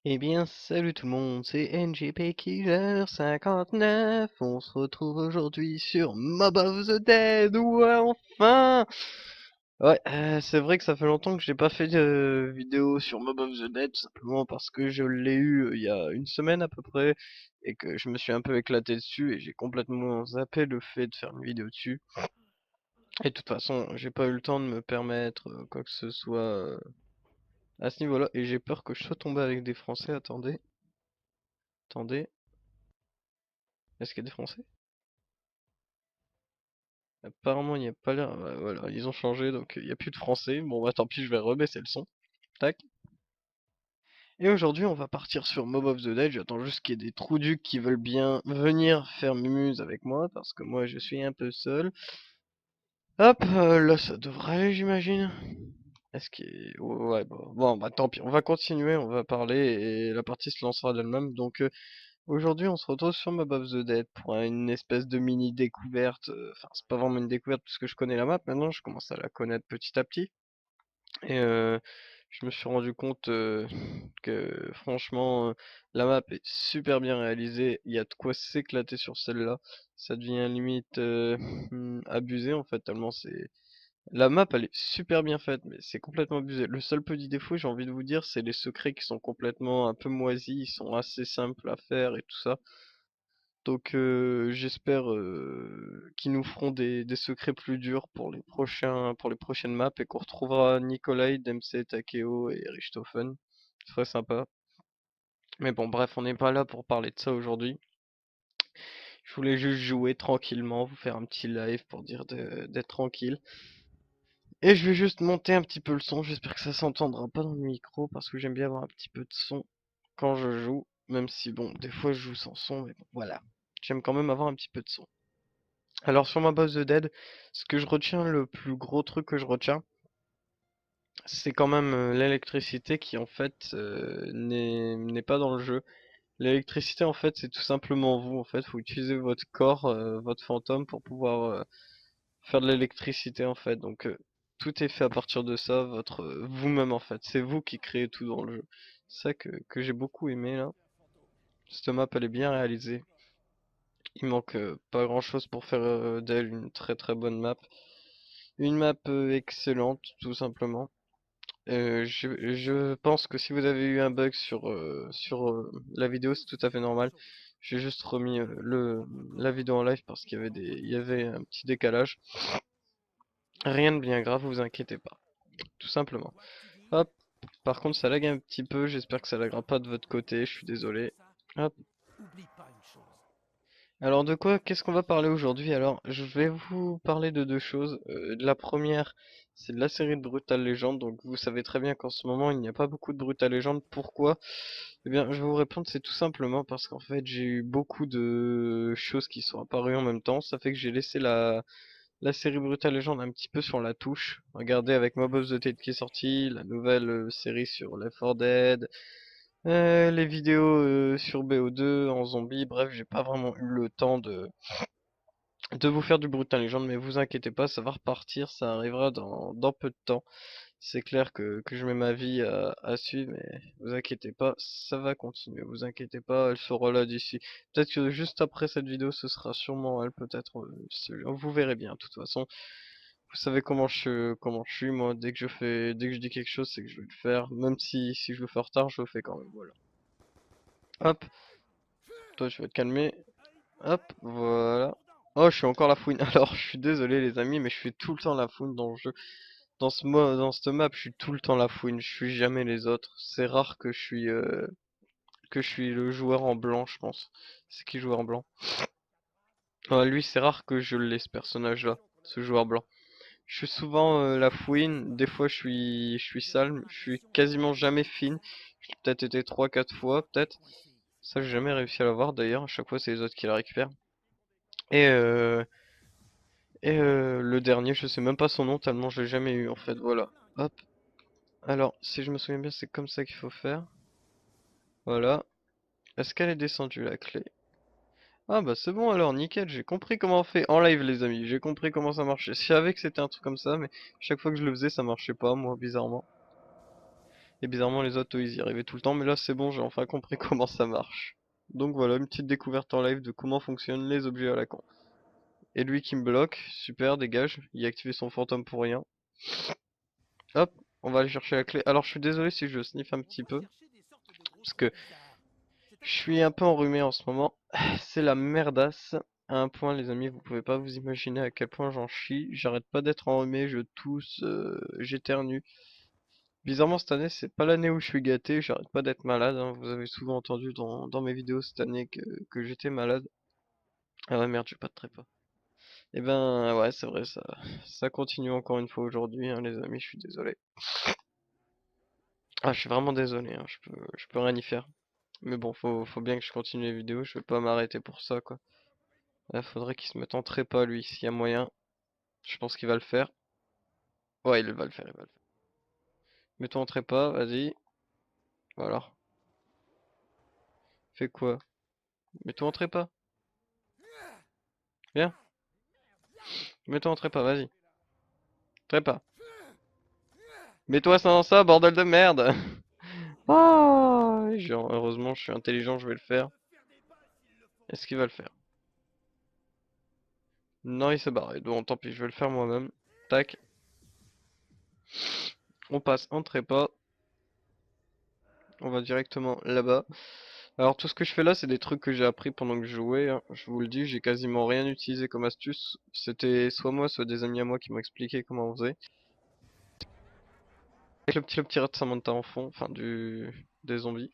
Eh bien, salut tout le monde, c'est NGP Killer 59. On se retrouve aujourd'hui sur Mob of the Dead. Ouais, enfin! Ouais, c'est vrai que ça fait longtemps que j'ai pas fait de vidéo sur Mob of the Dead, simplement parce que je l'ai eu il y a une semaine à peu près, et que je me suis un peu éclaté dessus, et j'ai complètement zappé le fait de faire une vidéo dessus. Et de toute façon, j'ai pas eu le temps de me permettre quoi que ce soit à ce niveau-là, et j'ai peur que je sois tombé avec des Français. Attendez, est-ce qu'il y a des Français? Apparemment, il n'y a pas l'air. Voilà, ils ont changé, donc il n'y a plus de français. Bon, bah tant pis, je vais rebaisser le son. Tac. Et aujourd'hui, on va partir sur Mob of the Dead. J'attends juste qu'il y ait des trouducs qui veulent bien venir faire mumuse avec moi, parce que moi, je suis un peu seul. Hop, là, ça devrait aller, j'imagine. Est-ce qu'il... Ouais, bon, bah tant pis, on va continuer, on va parler, et la partie se lancera d'elle-même. Donc, aujourd'hui, on se retrouve sur Mob of the Dead pour une espèce de mini découverte. Enfin, c'est pas vraiment une découverte puisque je connais la map maintenant, je commence à la connaître petit à petit. Et je me suis rendu compte que franchement, la map est super bien réalisée. Il y a de quoi s'éclater sur celle-là. Ça devient limite abusé en fait, tellement c'est. La map elle est super bien faite, mais c'est complètement abusé. Le seul petit défaut, j'ai envie de vous dire, c'est les secrets qui sont complètement un peu moisis. Ils sont assez simples à faire et tout ça. Donc j'espère qu'ils nous feront des secrets plus durs pour les prochaines maps et qu'on retrouvera Nikolai, Dempsey, Takeo et Richthofen. Ce serait sympa. Mais bon bref, on n'est pas là pour parler de ça aujourd'hui. Je voulais juste jouer tranquillement, vous faire un petit live pour dire d'être tranquille. Et je vais juste monter un petit peu le son, j'espère que ça s'entendra pas dans le micro parce que j'aime bien avoir un petit peu de son quand je joue. Même si bon, des fois je joue sans son, mais bon voilà. J'aime quand même avoir un petit peu de son. Alors sur ma base de Dead, ce que je retiens, le plus gros truc que je retiens, c'est quand même l'électricité qui en fait n'est pas dans le jeu. L'électricité en fait c'est tout simplement vous en fait, faut utiliser votre corps, votre fantôme pour pouvoir faire de l'électricité en fait. Donc tout est fait à partir de ça, votre vous-même en fait. C'est vous qui créez tout dans le jeu. C'est ça que j'ai beaucoup aimé là. Cette map elle est bien réalisée. Il manque pas grand chose pour faire d'elle une très très bonne map. Une map excellente, tout simplement. Je pense que si vous avez eu un bug sur la vidéo, c'est tout à fait normal. J'ai juste remis la vidéo en live parce il y avait un petit décalage. Rien de bien grave, vous inquiétez pas. Tout simplement. Hop. Par contre, ça lag un petit peu. J'espère que ça lagera pas de votre côté. Je suis désolé. Hop. Alors de quoi, qu'est-ce qu'on va parler aujourd'hui? Alors, je vais vous parler de deux choses. La première, c'est de la série de Brutal Legend. Donc vous savez très bien qu'en ce moment, il n'y a pas beaucoup de Brutal Legend. Pourquoi? Eh bien, je vais vous répondre, c'est tout simplement parce qu'en fait, j'ai eu beaucoup de choses qui sont apparues en même temps. Ça fait que j'ai laissé la série Brutal Legend un petit peu sur la touche. Regardez avec Mob of the Dead qui est sorti, la nouvelle série sur Left 4 Dead, les vidéos sur BO2 en zombie, bref, j'ai pas vraiment eu le temps de vous faire du Brutal Legend, mais vous inquiétez pas, ça va repartir, ça arrivera dans peu de temps. C'est clair que je mets ma vie à suivre, mais vous inquiétez pas, ça va continuer, vous inquiétez pas, elle sera là d'ici. Peut-être que juste après cette vidéo, ce sera sûrement elle, peut-être, vous verrez bien, de toute façon. Vous savez comment je suis, moi, dès que je dis quelque chose, c'est que je vais le faire, même si je le fais en retard, je le fais quand même, voilà. Hop, toi tu vas te calmer. Hop, voilà. Oh, je suis encore la fouine. Alors, je suis désolé les amis, mais je fais tout le temps la fouine dans le jeu. Dans cette map, je suis tout le temps la fouine. Je suis jamais les autres. C'est rare que je suis le joueur en blanc, je pense. C'est qui joueur en blanc? Ouais, lui, c'est rare que je l'ai ce personnage-là, ce joueur blanc. Je suis souvent la fouine. Des fois, je suis sale. Je suis quasiment jamais fine. J'ai peut-être été trois quatre fois, peut-être. Ça, j'ai jamais réussi à l'avoir d'ailleurs. À chaque fois, c'est les autres qui la récupèrent. Et le dernier, je sais même pas son nom tellement je l'ai jamais eu en fait, voilà. Hop. Alors, si je me souviens bien, c'est comme ça qu'il faut faire. Voilà. Est-ce qu'elle est descendue la clé? Ah bah c'est bon alors, nickel, j'ai compris comment on fait en live les amis, j'ai compris comment ça marchait. Je savais que c'était un truc comme ça, mais chaque fois que je le faisais, ça marchait pas, moi, bizarrement. Et bizarrement les autres eux, ils y arrivaient tout le temps, mais là c'est bon, j'ai enfin compris comment ça marche. Donc voilà, une petite découverte en live de comment fonctionnent les objets à la con. Et lui qui me bloque, super, dégage, il a activé son fantôme pour rien. Hop, on va aller chercher la clé. Alors je suis désolé si je sniffe un petit peu, parce que je suis un peu enrhumé en ce moment. C'est la merdasse. À un point les amis, vous pouvez pas vous imaginer à quel point j'en chie. J'arrête pas d'être enrhumé, je tousse, j'éternue. Bizarrement cette année, c'est pas l'année où je suis gâté, j'arrête pas d'être malade, hein. Vous avez souvent entendu dans mes vidéos cette année que j'étais malade. Ah ouais merde, j'ai pas de trépas. Et ben ouais, c'est vrai, ça continue encore une fois aujourd'hui, hein, les amis, je suis désolé. Ah, je suis vraiment désolé, hein, je peux rien y faire. Mais bon, faut bien que je continue les vidéos, je vais pas m'arrêter pour ça, quoi. Faudrait qu'il se mette en trépas, lui, s'il y a moyen. Je pense qu'il va le faire. Ouais, il va le faire, il va le faire. Mets-toi en trépas, vas-y. Voilà. Fais quoi? Mets-toi en trépas. Viens. Mets-toi en trépas, vas-y. Trépas. Mets-toi sans ça, bordel de merde! Oh, genre, heureusement, je suis intelligent, je vais le faire. Est-ce qu'il va le faire? Non, il s'est barré. Donc, tant pis, je vais le faire moi-même. Tac. On passe en trépas. On va directement là-bas. Alors, tout ce que je fais là, c'est des trucs que j'ai appris pendant que je jouais, hein. Je vous le dis, j'ai quasiment rien utilisé comme astuce. C'était soit moi, soit des amis à moi qui m'ont expliqué comment on faisait. Avec le petit rat de Samantha en fond, enfin des zombies.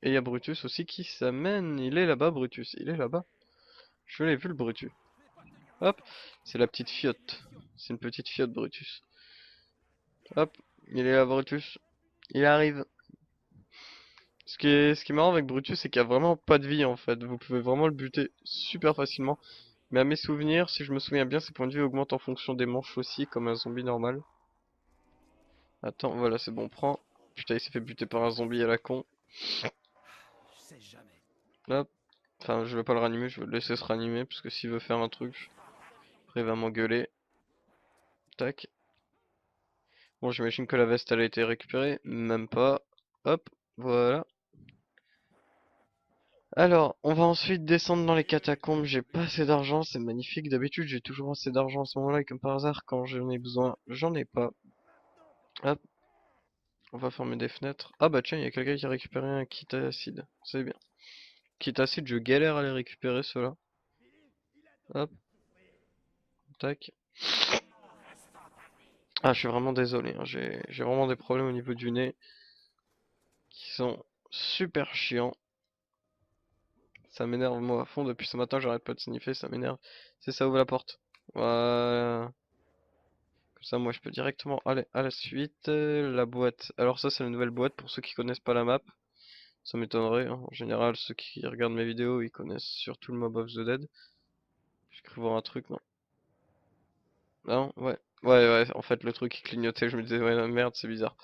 Et il y a Brutus aussi qui s'amène. Il est là-bas, Brutus. Il est là-bas. Je l'ai vu le Brutus. Hop, c'est la petite fiotte. C'est une petite fiotte, Brutus. Hop, il est là, Brutus. Il arrive. Ce qui est marrant avec Brutus, c'est qu'il y a vraiment pas de vie en fait. Vous pouvez vraiment le buter super facilement. Mais à mes souvenirs, si je me souviens bien, ses points de vie augmentent en fonction des manches aussi, comme un zombie normal. Attends, voilà, c'est bon, prends. Putain, il s'est fait buter par un zombie à la con. Hop. Enfin, je vais pas le ranimer, je vais le laisser se ranimer, parce que s'il veut faire un truc, après il va m'engueuler. Tac. Bon, j'imagine que la veste elle a été récupérée. Même pas. Hop, voilà. Alors, on va ensuite descendre dans les catacombes. J'ai pas assez d'argent, c'est magnifique. D'habitude, j'ai toujours assez d'argent à ce moment-là, et comme par hasard, quand j'en ai besoin, j'en ai pas. Hop, on va fermer des fenêtres. Ah bah tiens, il y a quelqu'un qui a récupéré un kit acide. C'est bien. Kit acide, je galère à les récupérer, ceux-là. Hop, tac. Ah, je suis vraiment désolé, hein. J'ai vraiment des problèmes au niveau du nez qui sont super chiants. Ça m'énerve moi à fond. Depuis ce matin, j'arrête pas de sniffer, ça m'énerve. C'est ça, ouvre la porte. Voilà. Comme ça, moi, je peux directement aller à la suite. La boîte. Alors ça, c'est la nouvelle boîte pour ceux qui connaissent pas la map. Ça m'étonnerait, hein. En général, ceux qui regardent mes vidéos, ils connaissent surtout le Mob of the Dead. J'ai cru voir un truc, non? Non? Ouais. Ouais, ouais, en fait, le truc qui clignotait, je me disais, ouais, merde, c'est bizarre.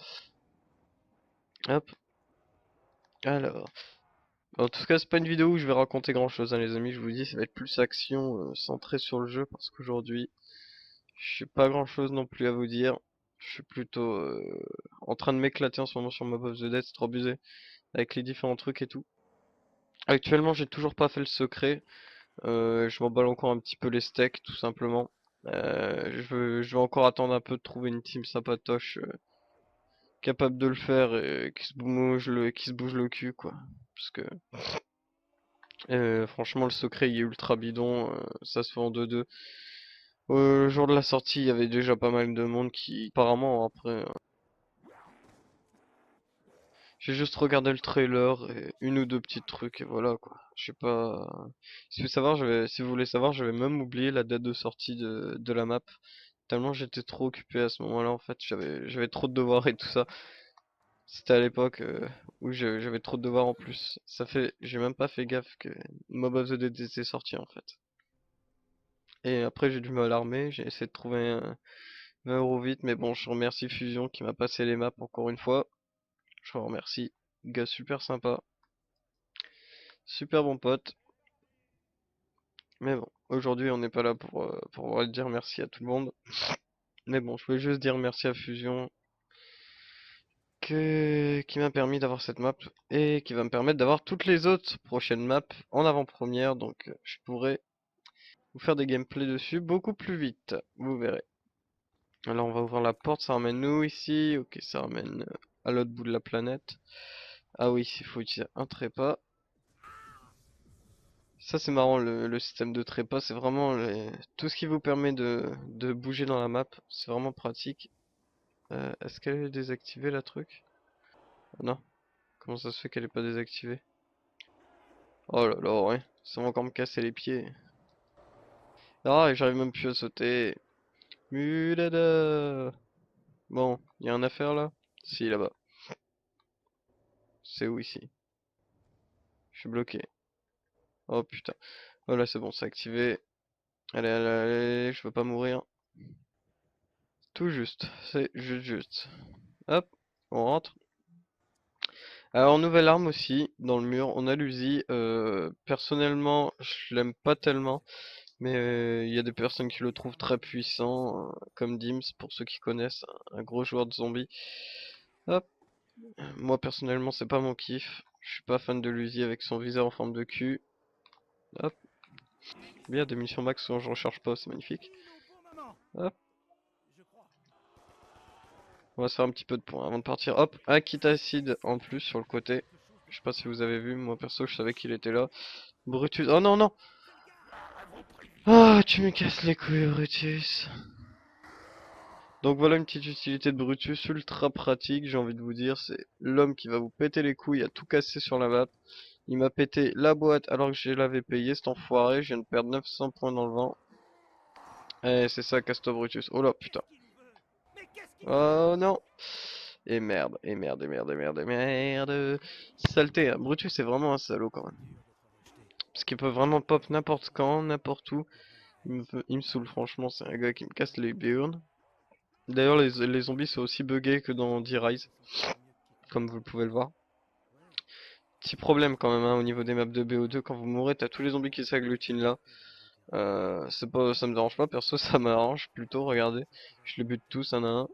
Hop. Alors. En tout cas, c'est pas une vidéo où je vais raconter grand chose, hein, les amis. Je vous dis, ça va être plus action, centré sur le jeu, parce qu'aujourd'hui, j'ai pas grand chose non plus à vous dire. Je suis plutôt en train de m'éclater en ce moment sur Mob of the Dead, c'est trop abusé. Avec les différents trucs et tout. Actuellement, j'ai toujours pas fait le secret. Je m'emballe encore un petit peu les steaks, tout simplement. Je vais encore attendre un peu de trouver une team sympatoche capable de le faire et qui se bouge le cul, quoi. Parce que franchement, le secret il est ultra bidon. Ça se fait en 2-2. Le jour de la sortie, il y avait déjà pas mal de monde qui, apparemment, après, j'ai juste regardé le trailer et une ou deux petits trucs et voilà quoi. Je sais pas. Si vous voulez savoir, j'avais même oublié la date de sortie de la map. Tellement j'étais trop occupé à ce moment-là en fait. J'avais trop de devoirs et tout ça. C'était à l'époque où j'avais trop de devoirs en plus. J'ai même pas fait gaffe que Mob of the Dead était sorti en fait. Et après j'ai dû m'alarmer. J'ai essayé de trouver 20 euros vite, mais bon, je remercie Fusion qui m'a passé les maps encore une fois. Je vous remercie. Gars super sympa. Super bon pote. Mais bon, aujourd'hui on n'est pas là pour dire merci à tout le monde. Mais bon, je voulais juste dire merci à Fusion. qui m'a permis d'avoir cette map et qui va me permettre d'avoir toutes les autres prochaines maps en avant-première. Donc je pourrai vous faire des gameplays dessus beaucoup plus vite. Vous verrez. Alors on va ouvrir la porte, ça ramène nous ici. Ok, ça ramène à l'autre bout de la planète. Ah oui, il faut utiliser un trépas. Ça c'est marrant, le système de trépas, c'est vraiment tout ce qui vous permet de bouger dans la map. C'est vraiment pratique. Est-ce qu'elle est désactivée la truc? Ah non, comment ça se fait qu'elle est pas désactivée? Oh là là, ouais, ça va encore me casser les pieds. Ah, et j'arrive même plus à sauter. Mulada. Bon, y a un affaire là? Si, là-bas. C'est où ici? Je suis bloqué. Oh putain. Oh là, c'est bon, c'est activé. Allez, allez, allez, je veux pas mourir. Tout juste, c'est juste. Hop, on rentre. Alors, nouvelle arme aussi, dans le mur, on a l'Uzi. Personnellement, je l'aime pas tellement. Mais il y a des personnes qui le trouvent très puissant, comme Dims, pour ceux qui connaissent, un gros joueur de zombies. Hop, moi personnellement, c'est pas mon kiff. Je suis pas fan de l'Uzi avec son viseur en forme de cul. Hop, bien des munitions max quand je recharge pas, c'est magnifique. Hop, on va se faire un petit peu de points avant de partir. Hop, un kit acide en plus sur le côté. Je sais pas si vous avez vu, moi perso, je savais qu'il était là. Brutus, oh non, non! Ah, tu me casses les couilles, Brutus. Donc voilà une petite utilité de Brutus ultra pratique, j'ai envie de vous dire, c'est l'homme qui va vous péter les couilles à tout casser sur la map. Il m'a pété la boîte alors que je l'avais payé, cet enfoiré, je viens de perdre 900 points dans le vent. Et c'est ça, casse-toi Brutus. Oh là, putain. Oh non. Et merde, et merde, et merde, et merde, et merde. Saleté, hein. Brutus c'est vraiment un salaud quand même. Parce qu'il peut vraiment pop n'importe quand, n'importe où. Il me saoule franchement, c'est un gars qui me casse les burnes. D'ailleurs les zombies sont aussi buggés que dans D-Rise, comme vous pouvez le voir. Petit problème quand même hein, au niveau des maps de BO2, quand vous mourrez, t'as tous les zombies qui s'agglutinent là. C'est pas, ça me dérange pas, perso ça m'arrange plutôt, regardez. Je les bute tous un à un.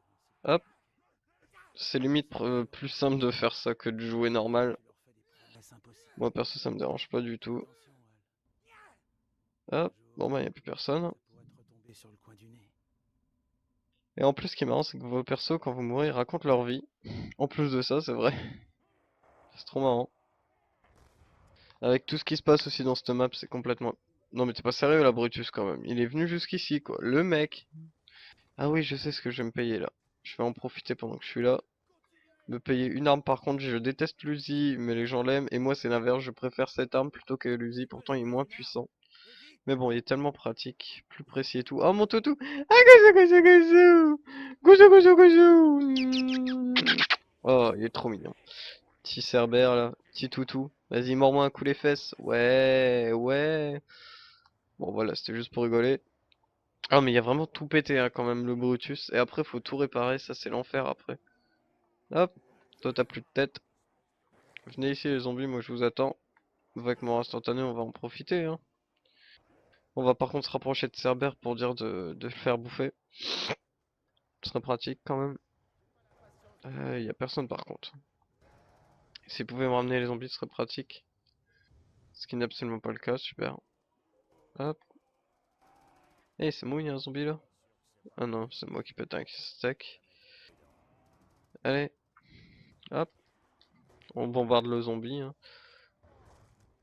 Hop, c'est limite plus simple de faire ça que de jouer normal. Moi perso ça me dérange pas du tout. Hop, bon bah y'a plus personne. Et en plus ce qui est marrant c'est que vos persos quand vous mourrez ils racontent leur vie. En plus de ça c'est vrai. C'est trop marrant. Avec tout ce qui se passe aussi dans cette map c'est complètement... Non mais t'es pas sérieux là Brutus quand même. Il est venu jusqu'ici quoi. Le mec. Ah oui je sais ce que je vais me payer là. Je vais en profiter pendant que je suis là. Me payer une arme par contre je déteste l'Uzi mais les gens l'aiment et moi c'est l'inverse je préfère cette arme plutôt que l'Uzi pourtant il est moins puissant mais bon il est tellement pratique plus précis et tout. Oh mon toutou. Ah gozo gozo gozo gozo gozo gozo. Oh il est trop mignon petit Cerbère là petit toutou vas-y mords-moi un coup les fesses ouais ouais bon voilà c'était juste pour rigoler. Ah mais il y a vraiment tout pété hein, quand même le Brutus et après faut tout réparer ça c'est l'enfer après. Hop toi t'as plus de tête. Venez ici les zombies, moi je vous attends. Avec mon instantané, on va en profiter, hein. On va par contre se rapprocher de Cerbère pour dire de le faire bouffer. Ce serait pratique quand même. Y a personne par contre. S'ils pouvaient me ramener les zombies, ce serait pratique. Ce qui n'est absolument pas le cas, super. Hop. Eh, c'est moi, il y a un zombie là? Ah non, c'est moi qui pète un stack. Allez, hop. On bombarde le zombie, hein.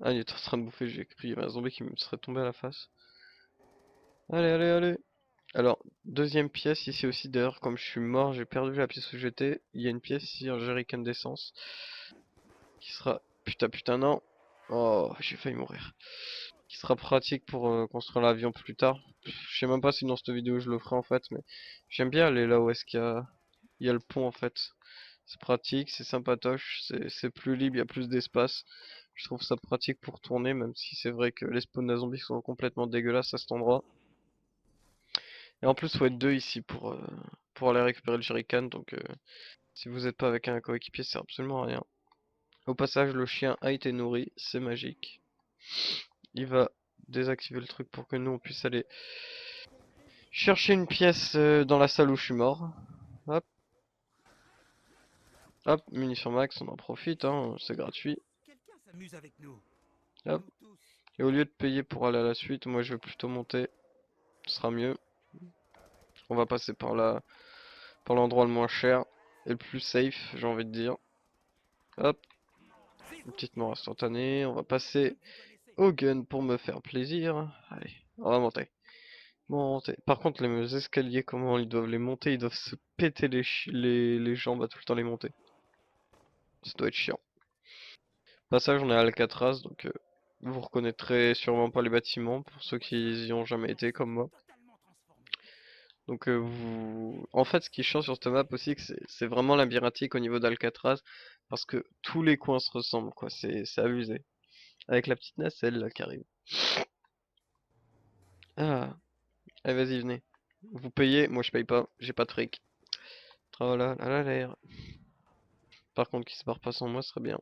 Ah, il est en train de bouffer, j'ai cru qu'il y avait un zombie qui me serait tombé à la face. Allez, allez, allez. Alors, deuxième pièce ici aussi, d'ailleurs, comme je suis mort, j'ai perdu la pièce où j'étais. Il y a une pièce ici, un jerrycan d'essence, qui sera... Putain, putain, non. Oh, j'ai failli mourir. Qui sera pratique pour construire l'avion plus tard. Je sais même pas si dans cette vidéo je le ferai en fait, mais j'aime bien aller là où est-ce il y a le pont en fait. C'est pratique, c'est sympatoche, c'est plus libre, il y a plus d'espace. Je trouve ça pratique pour tourner, même si c'est vrai que les spawns de zombies sont complètement dégueulasses à cet endroit. Et en plus, faut être deux ici pour aller récupérer le jerrycan. Donc, si vous n'êtes pas avec un coéquipier, c'est absolument rien. Au passage, le chien a été nourri, c'est magique. Il va désactiver le truc pour que nous on puisse aller chercher une pièce dans la salle où je suis mort. Hop. Hop, munitions max, on en profite, hein, c'est gratuit. Quelqu'un s'amuse avec nous. Hop. Nous tous. Et au lieu de payer pour aller à la suite, moi je vais plutôt monter, ce sera mieux. On va passer par l'endroit le moins cher et le plus safe, j'ai envie de dire. Hop, C'est une vous. petite mort instantanée. On va passer Vous connaissez. au gun pour me faire plaisir. Allez, on va monter. Monter. Par contre, les escaliers, comment ils doivent les monter? Ils doivent se péter les jambes à tout le temps les monter. Ça doit être chiant. Passage, on est à Alcatraz, donc vous reconnaîtrez sûrement pas les bâtiments pour ceux qui y ont jamais été comme moi. Totalement transformé. Donc en fait, ce qui est chiant sur cette map aussi, que c'est vraiment labyrinthique au niveau d'Alcatraz, parce que tous les coins se ressemblent, quoi. C'est abusé. Avec la petite nacelle là qui arrive. Ah, allez, vas-y, venez. Vous payez, moi je paye pas, j'ai pas de fric. Oh là là là l'air. Par contre, qui se barre pas sans moi, ce serait bien.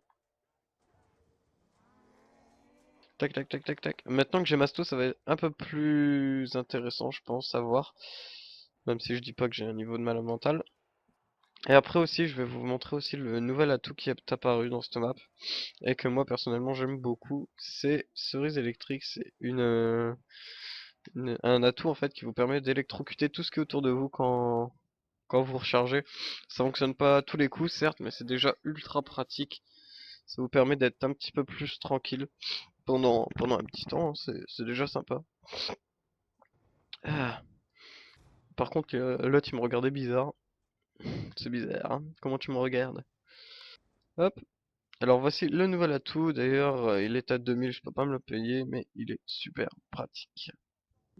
Tac tac tac tac tac. Maintenant que j'ai Masto, ça va être un peu plus intéressant, je pense, à voir. Même si je dis pas que j'ai un niveau de malade mental. Et après aussi, je vais vous montrer aussi le nouvel atout qui est apparu dans cette map. Et que moi personnellement j'aime beaucoup. C'est cerise électrique. C'est un atout en fait qui vous permet d'électrocuter tout ce qui est autour de vous quand vous rechargez. Ça fonctionne pas à tous les coups, certes, mais c'est déjà ultra pratique. Ça vous permet d'être un petit peu plus tranquille pendant un petit temps, hein, c'est déjà sympa. Ah. Par contre, l'autre il me regardait bizarre. C'est bizarre, hein. Comment tu me regardes? Hop. Alors voici le nouvel atout. D'ailleurs, il est à 2000, je peux pas me le payer, mais il est super pratique.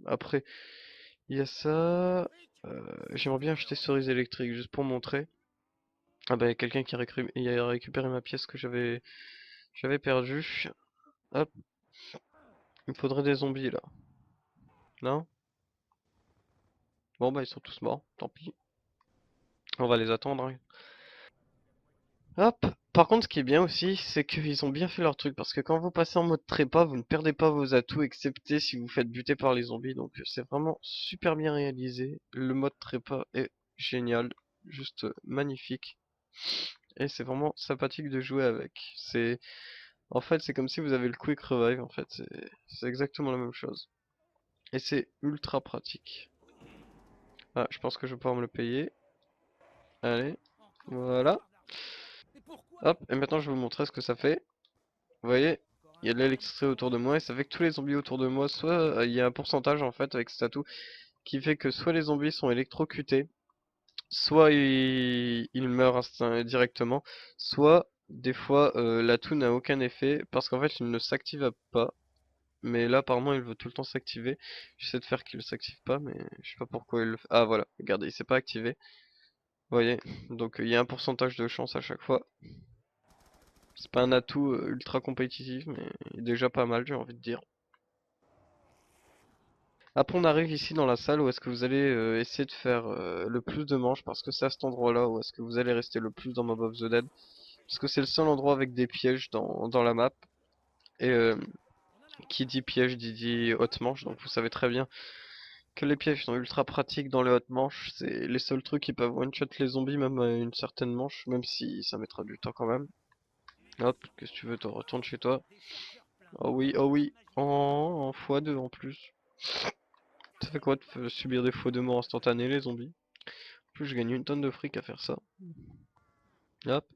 Après, il y a ça. J'aimerais bien acheter cerise électrique juste pour montrer. Ah bah, il y a quelqu'un qui a récupéré ma pièce que j'avais perdue. Hop, il me faudrait des zombies là. Non? Bon bah ils sont tous morts, tant pis. On va les attendre, hein. Hop. Par contre, ce qui est bien aussi, c'est qu'ils ont bien fait leur truc, parce que quand vous passez en mode trépas, vous ne perdez pas vos atouts, excepté si vous faites buter par les zombies. Donc c'est vraiment super bien réalisé. Le mode trépas est génial, juste magnifique. Et c'est vraiment sympathique de jouer avec. En fait, c'est comme si vous avez le quick revive, en fait. C'est exactement la même chose. Et c'est ultra pratique. Ah, je pense que je vais pouvoir me le payer. Allez, Encore cette voilà. histoire d'argent. Et pourquoi? Hop, et maintenant je vais vous montrer ce que ça fait. Vous voyez, Encore il y un a de plan. l'électricité autour de moi et ça fait que tous les zombies autour de moi, soit il y a un pourcentage en fait avec cet atout qui fait que soit les zombies sont électrocutés, soit ils meurent directement, soit des fois l'atout n'a aucun effet parce qu'en fait il ne s'active pas. Mais là apparemment il veut tout le temps s'activer. J'essaie de faire qu'il ne s'active pas mais je sais pas pourquoi il le fait. Ah voilà, regardez, il s'est pas activé. Vous voyez, donc il y a un pourcentage de chance à chaque fois. C'est pas un atout ultra compétitif mais il est déjà pas mal j'ai envie de dire. Après on arrive ici dans la salle où est-ce que vous allez essayer de faire le plus de manches parce que c'est à cet endroit-là où est-ce que vous allez rester le plus dans Mob of the Dead. Parce que c'est le seul endroit avec des pièges dans la map. Et On en a un. qui dit piège dit haute manche, donc vous savez très bien que les pièges sont ultra pratiques dans les hautes manches. C'est les seuls trucs qui peuvent one-shot les zombies même à une certaine manche, même si ça mettra du temps quand même. Hop, qu'est-ce que tu veux, t'en retournes chez toi. Des chargeurs pleins. Oh oui, En agite. en x2 en plus. Ça fait quoi de subir des fois de mort instantanée les zombies? En plus, je gagne une tonne de fric à faire ça. Hop,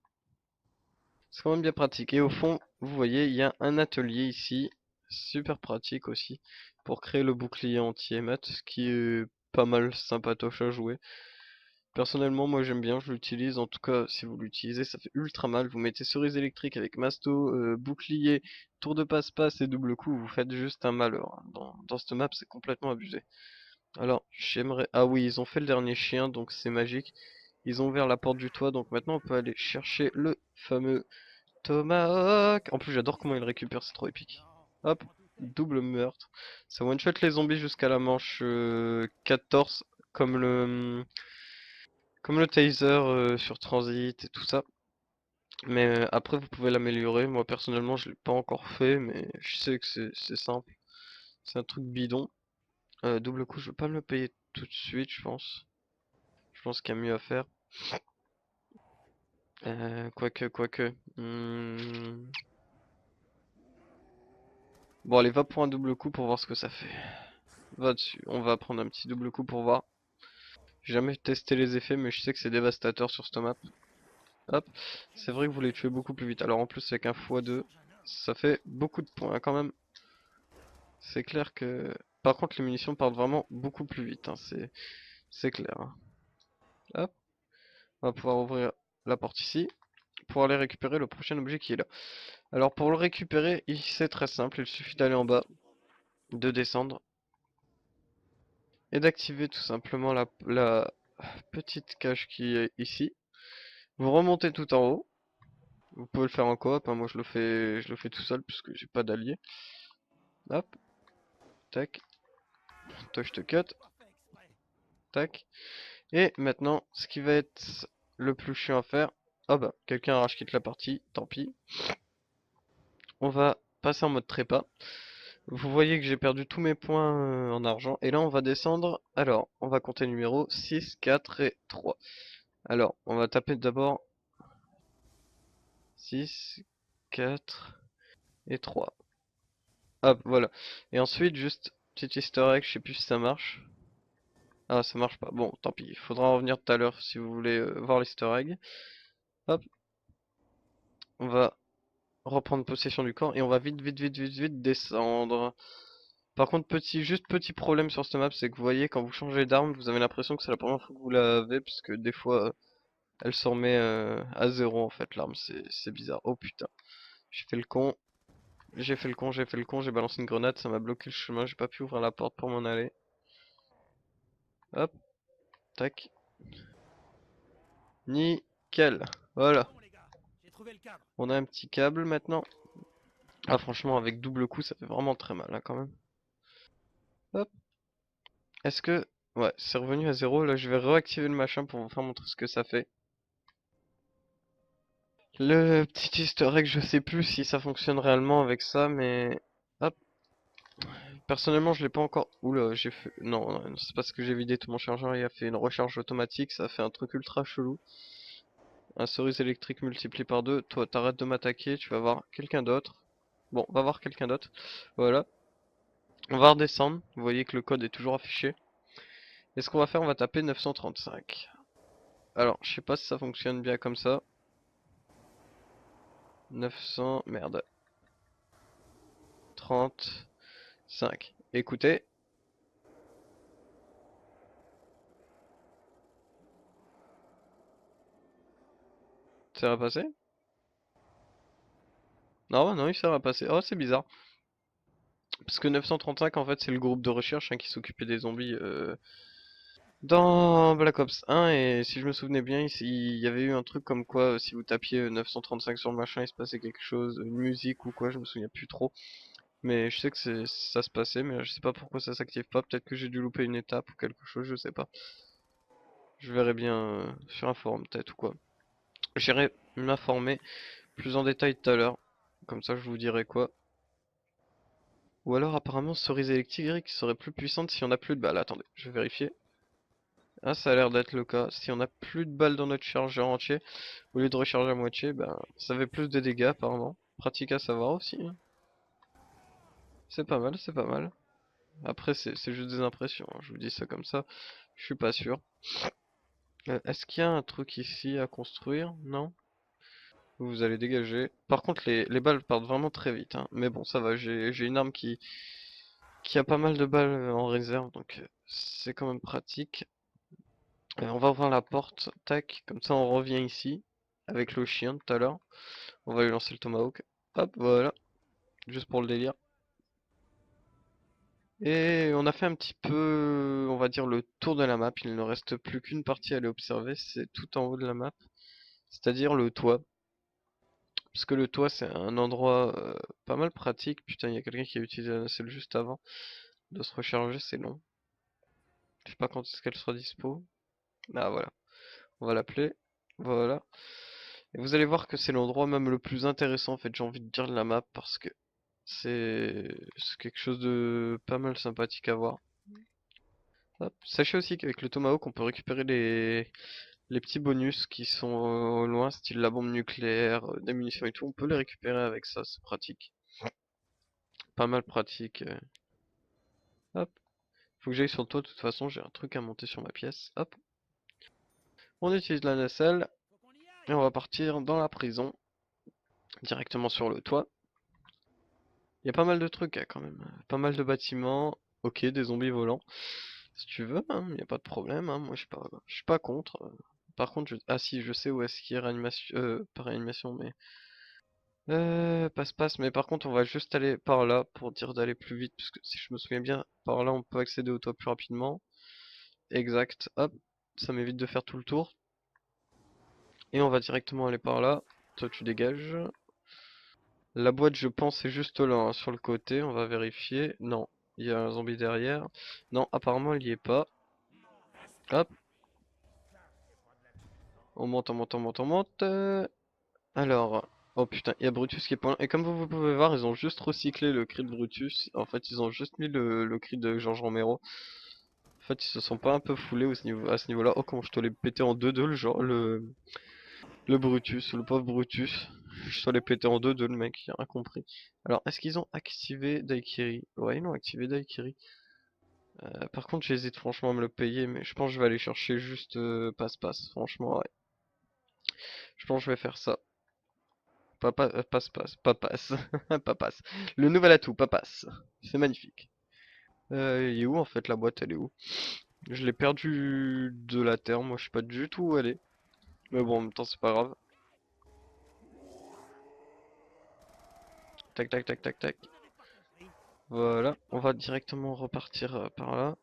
c'est quand même bien pratique. Et au fond, vous voyez, il y a un atelier ici, super pratique aussi, pour créer le bouclier anti-émet, ce qui est pas mal sympatoche à jouer. Personnellement, moi j'aime bien, je l'utilise. En tout cas, si vous l'utilisez, ça fait ultra mal. Vous mettez cerise électrique avec masto, bouclier, tour de passe-passe et double coup, vous faites juste un malheur, hein. Dans cette map, c'est complètement abusé. Alors, j'aimerais... Ah oui, ils ont fait le dernier chien, donc c'est magique. Ils ont ouvert la porte du toit, donc maintenant on peut aller chercher le fameux Tomahawk. En plus, j'adore comment il récupère, c'est trop épique. Non, je Hop, m'en doutais. double meurtre. Ça one-shot les zombies jusqu'à la manche 14, comme le taser sur transit et tout ça. Mais après, vous pouvez l'améliorer. Moi, personnellement, je l'ai pas encore fait, mais je sais que c'est simple. C'est un truc bidon. Double coup, je vais pas me le payer tout de suite, je pense. Je pense qu'il y a mieux à faire. Quoique. Bon, allez, va pour un double coup pour voir ce que ça fait. Va dessus. On va prendre un petit double coup pour voir. J'ai jamais testé les effets, mais je sais que c'est dévastateur sur cette map. Hop. C'est vrai que vous les tuez beaucoup plus vite. Alors en plus, avec un x2, ça fait beaucoup de points hein, quand même. C'est clair que... Par contre, les munitions partent vraiment beaucoup plus vite. Hein. C'est clair. Hein. Hop. On va pouvoir ouvrir la porte ici pour aller récupérer le prochain objet qui est là. Alors pour le récupérer, c'est très simple. Il suffit d'aller en bas, de descendre et d'activer tout simplement la petite cage qui est ici. Vous remontez tout en haut. Vous pouvez le faire en coop, hein. Moi je le fais tout seul puisque j'ai pas d'allié. Hop, tac, toi je te cut, tac. Et maintenant, ce qui va être le plus chiant à faire, oh bah, quelqu'un arrache quitte la partie, tant pis. On va passer en mode trépas. Vous voyez que j'ai perdu tous mes points en argent. Et là on va descendre, alors on va compter numéro 6, 4 et 3. Alors, on va taper d'abord 6, 4 et 3. Hop, voilà. Et ensuite, juste petit easter egg, je sais plus si ça marche. Ah, ça marche pas. Bon, tant pis. Il faudra revenir tout à l'heure si vous voulez voir l'easter egg. Hop, on va reprendre possession du corps et on va vite descendre. Par contre, juste petit problème sur cette map, c'est que vous voyez, quand vous changez d'arme, vous avez l'impression que c'est la première fois que vous l'avez, parce que des fois, elle s'en remet à zéro en fait, l'arme. C'est bizarre. Oh putain, j'ai fait le con. J'ai balancé une grenade, ça m'a bloqué le chemin, j'ai pas pu ouvrir la porte pour m'en aller. Hop, tac. Nickel. Voilà. Bon, les gars, j'ai trouvé le cadre. On a un petit câble maintenant. Ah franchement avec double coup ça fait vraiment très mal hein, quand même. Hop. Est-ce que... Ouais, c'est revenu à zéro. Là je vais réactiver le machin pour vous faire montrer ce que ça fait. Le petit easter egg, je sais plus si ça fonctionne réellement avec ça, mais... Hop. Personnellement je l'ai pas encore... Oula, j'ai fait... Non, non, c'est parce que j'ai vidé tout mon chargeur, il a fait une recharge automatique, ça a fait un truc ultra chelou. Un cerise électrique multiplié par 2. Toi, t'arrêtes de m'attaquer, tu vas voir quelqu'un d'autre. Bon, va voir quelqu'un d'autre. Voilà. On va redescendre. Vous voyez que le code est toujours affiché. Et ce qu'on va faire, on va taper 935. Alors, je sais pas si ça fonctionne bien comme ça. 900... Merde. 35. Écoutez. Ça va passer? Non, non, il s'est pas passer. Oh, c'est bizarre. Parce que 935, en fait, c'est le groupe de recherche hein, qui s'occupait des zombies dans Black Ops 1. Et si je me souvenais bien, il y avait eu un truc comme quoi, si vous tapiez 935 sur le machin, il se passait quelque chose, une musique ou quoi, je me souviens plus trop. Mais je sais que ça se passait, mais je sais pas pourquoi ça s'active pas. Peut-être que j'ai dû louper une étape ou quelque chose, je sais pas. Je verrai bien sur un forum peut-être ou quoi. J'irai m'informer plus en détail tout à l'heure. Comme ça je vous dirai quoi. Ou alors apparemment cerise électrique serait plus puissante si on a plus de balles. Attendez, je vais vérifier. Ah ça a l'air d'être le cas. Si on a plus de balles dans notre chargeur entier, au lieu de recharger à moitié, ben ça fait plus de dégâts apparemment. Pratique à savoir aussi. Hein. C'est pas mal, c'est pas mal. Après c'est juste des impressions, hein. Je vous dis ça comme ça. Je suis pas sûr. Est-ce qu'il y a un truc ici à construire? Non? Vous allez dégager. Par contre, les balles partent vraiment très vite. Hein. Mais bon, ça va. J'ai une arme qui a pas mal de balles en réserve. Donc, c'est quand même pratique. On va ouvrir la porte. Tac. Comme ça, on revient ici. Avec le chien tout à l'heure. On va lui lancer le tomahawk. Hop, voilà. Juste pour le délire. Et on a fait un petit peu, on va dire, le tour de la map. Il ne reste plus qu'une partie à aller observer. C'est tout en haut de la map. C'est-à-dire le toit. Parce que le toit c'est un endroit pas mal pratique. Putain, il y a quelqu'un qui a utilisé la nacelle juste avant de se recharger, c'est long. Je sais pas quand est-ce qu'elle sera dispo. Ah voilà, on va l'appeler. Voilà. Et vous allez voir que c'est l'endroit même le plus intéressant en fait, j'ai envie de dire de la map parce que c'est quelque chose de pas mal sympathique à voir. Hop. Sachez aussi qu'avec le Tomahawk on peut récupérer les petits bonus qui sont au loin, style la bombe nucléaire, des munitions et tout, on peut les récupérer avec ça, c'est pratique. Pas mal pratique. Hop, faut que j'aille sur le toit, de toute façon, j'ai un truc à monter sur ma pièce. Hop, on utilise la nacelle Faut qu'on y et aille. on va partir dans la prison, directement sur le toit. Il y a pas mal de trucs hein, quand même, pas mal de bâtiments. Ok, des zombies volants. Si tu veux, hein, y a pas de problème, hein, moi je suis pas contre. Par contre, ah si, je sais où est-ce qu'il y a réanimation, pas réanimation, mais passe-passe. Mais par contre, on va juste aller par là pour dire d'aller plus vite, parce que si je me souviens bien, par là on peut accéder au toit plus rapidement. Exact, hop, ça m'évite de faire tout le tour. Et on va directement aller par là. Toi, tu dégages. La boîte, je pense, est juste là, hein, sur le côté. On va vérifier. Non, il y a un zombie derrière. Non, apparemment, il y est pas. Hop, on monte, on monte, on monte, on monte. Alors, oh putain, il y a Brutus qui est pas loin. Et comme vous pouvez voir, ils ont juste recyclé le cri de Brutus. En fait, ils ont juste mis le cri de Georges Romero. En fait, ils se sont pas un peu foulés à ce niveau-là. Oh, comment je te l'ai pété en 2-2, le genre, le Brutus, le pauvre Brutus. Je te l'ai pété en 2-2, le mec, il a rien compris. Alors, est-ce qu'ils ont activé Daikiri? Ouais, ils l'ont activé Daikiri. Par contre, j'hésite franchement à me le payer, mais je pense que je vais aller chercher juste passe-passe. Franchement, ouais. Je pense que je vais faire ça. Passe-passe, passe, passe. Le nouvel atout, passe. C'est magnifique. Il est où en fait la boîte? Elle est où? Je l'ai perdu de la terre, moi je sais pas du tout où elle est. Mais bon, en même temps, c'est pas grave. Tac, tac, tac, tac, tac. Je n'avais pas compris. Voilà, on va directement repartir par là.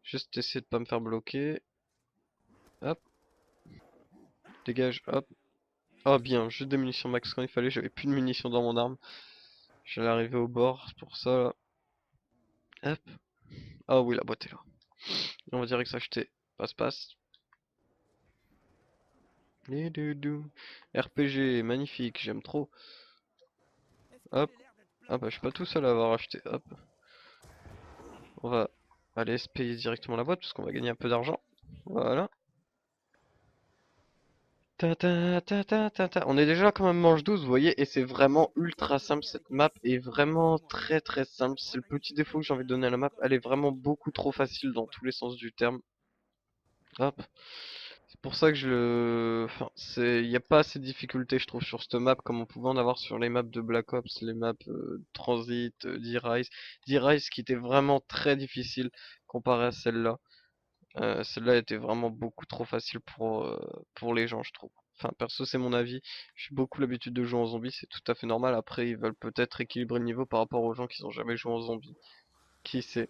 Juste essayer de pas me faire bloquer. Hop, dégage, hop. Oh bien, juste des munitions max quand il fallait, j'avais plus de munitions dans mon arme. J'allais arriver au bord, c'est pour ça là. Hop. Ah oui, la boîte est là. On va direct s'acheter. Passe-passe. Les doudous. RPG, magnifique, j'aime trop. Est-ce que Hop. j'ai l'air d'être Ah plein? bah je suis pas tout seul à avoir acheté. Hop. On va aller se payer directement la boîte parce qu'on va gagner un peu d'argent. Voilà. Ta ta ta ta ta ta. On est déjà quand même manche 12, vous voyez, et c'est vraiment ultra simple. Cette map est vraiment très très simple. C'est le petit défaut que j'ai envie de donner à la map. Elle est vraiment beaucoup trop facile dans tous les sens du terme. Hop. C'est pour ça que enfin, il n'y a pas assez de difficultés, je trouve, sur cette map, comme on pouvait en avoir sur les maps de Black Ops, les maps Transit, D-Rise. D-Rise qui était vraiment très difficile comparé à celle-là. Celle-là était vraiment beaucoup trop facile pour les gens, je trouve. Enfin, perso, c'est mon avis. J'ai beaucoup l'habitude de jouer en zombie, c'est tout à fait normal. Après, ils veulent peut-être équilibrer le niveau par rapport aux gens qui n'ont jamais joué en zombie. Qui sait?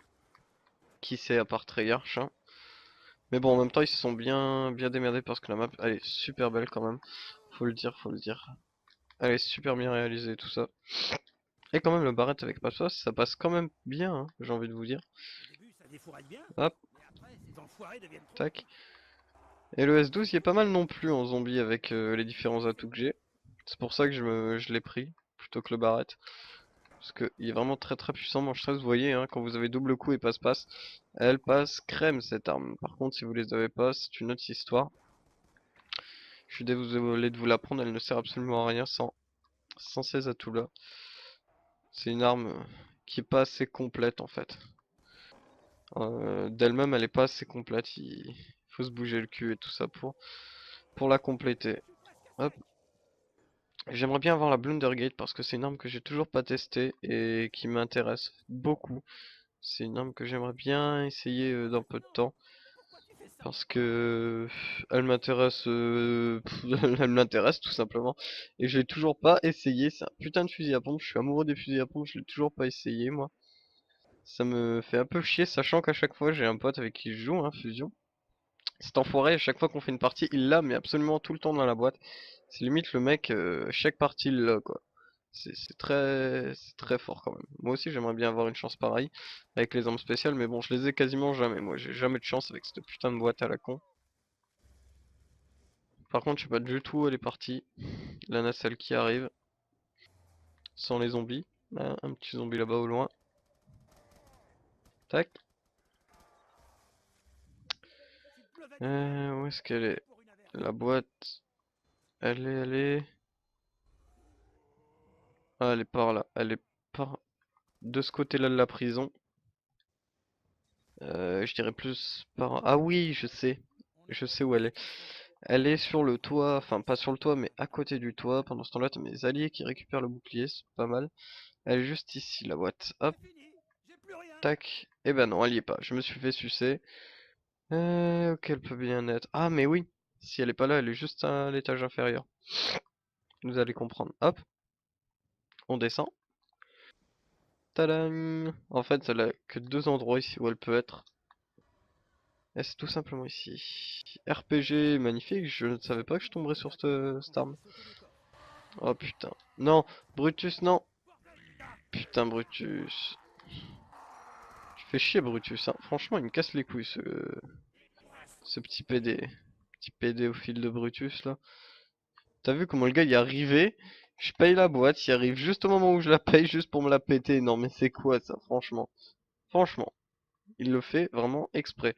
Qui sait à part Treyarch, hein. Mais bon, en même temps, ils se sont bien démerdés parce que la map, elle est super belle quand même. Faut le dire, faut le dire. Elle est super bien réalisée, tout ça. Et quand même, le barrette avec passe ça passe quand même bien, hein, j'ai envie de vous dire. Au début, ça défouraille bien, Hop, mais après, ces enfoirés deviennent trop tac. cons. Et le S12, il est pas mal non plus en zombie avec les différents atouts que j'ai. C'est pour ça que je l'ai pris, plutôt que le barrette. Parce que il est vraiment très très puissant, manche 13, vous voyez, hein, quand vous avez double coup et passe-passe, elle passe crème cette arme. Par contre, si vous les avez pas, c'est une autre histoire. Je suis désolé de vous l'apprendre, elle ne sert absolument à rien sans ces atouts-là. C'est une arme qui est pas assez complète en fait. D'elle-même, elle est pas assez complète. Il faut se bouger le cul et tout ça pour la compléter. Je suis presque à Hop. sec. J'aimerais bien avoir la Blundergate parce que c'est une arme que j'ai toujours pas testée et qui m'intéresse beaucoup. C'est une arme que j'aimerais bien essayer dans peu de temps. Pourquoi tu fais ça? Parce que elle m'intéresse, elle m'intéresse tout simplement. Et je l'ai toujours pas essayé. C'est un putain de fusil à pompe. Je suis amoureux des fusils à pompe. Je l'ai toujours pas essayé moi. Ça me fait un peu chier, sachant qu'à chaque fois j'ai un pote avec qui je joue, hein, Fusion. Cet enfoiré, à chaque fois qu'on fait une partie, il l'a, mais absolument tout le temps dans la boîte. C'est limite le mec, chaque partie il l'a quoi. C'est très fort quand même. Moi aussi j'aimerais bien avoir une chance pareille avec les armes spéciales, mais bon, je les ai quasiment jamais. Moi, j'ai jamais de chance avec cette putain de boîte à la con. Par contre, je sais pas du tout où elle est partie. La nacelle qui arrive, sans les zombies. Là, un petit zombie là-bas au loin. Tac. S'il pleuvait du verre, Où est-ce qu'elle est? pour une averse. La boîte, elle est... Ah, elle est par là. Elle est par de ce côté-là de la prison. Je dirais plus par... Ah oui, je sais. Je sais où elle est. Elle est sur le toit, enfin pas sur le toit, mais à côté du toit. Pendant ce temps-là, t'as mes alliés qui récupèrent le bouclier, c'est pas mal. Elle est juste ici, la boîte. Hop, C'est fini. J'ai plus rien. tac. Et ben non, elle y est pas. Je me suis fait sucer. Ok, elle peut bien être. Ah, mais oui. Si elle est pas là, elle est juste à l'étage inférieur. Vous allez comprendre. Hop, on descend. Tadam! En fait, elle a que deux endroits ici où elle peut être. Et c'est tout simplement ici. RPG magnifique, je ne savais pas que je tomberais sur cette arme. Oh putain. Non, Brutus, non. Putain, Brutus. Je fais chier, Brutus, hein. Franchement, il me casse les couilles, ce petit PD. Petit PD au fil de Brutus, là. T'as vu comment le gars y est arrivé? Je paye la boîte, il arrive juste au moment où je la paye, juste pour me la péter. Non, mais c'est quoi ça, franchement? Franchement, il le fait vraiment exprès.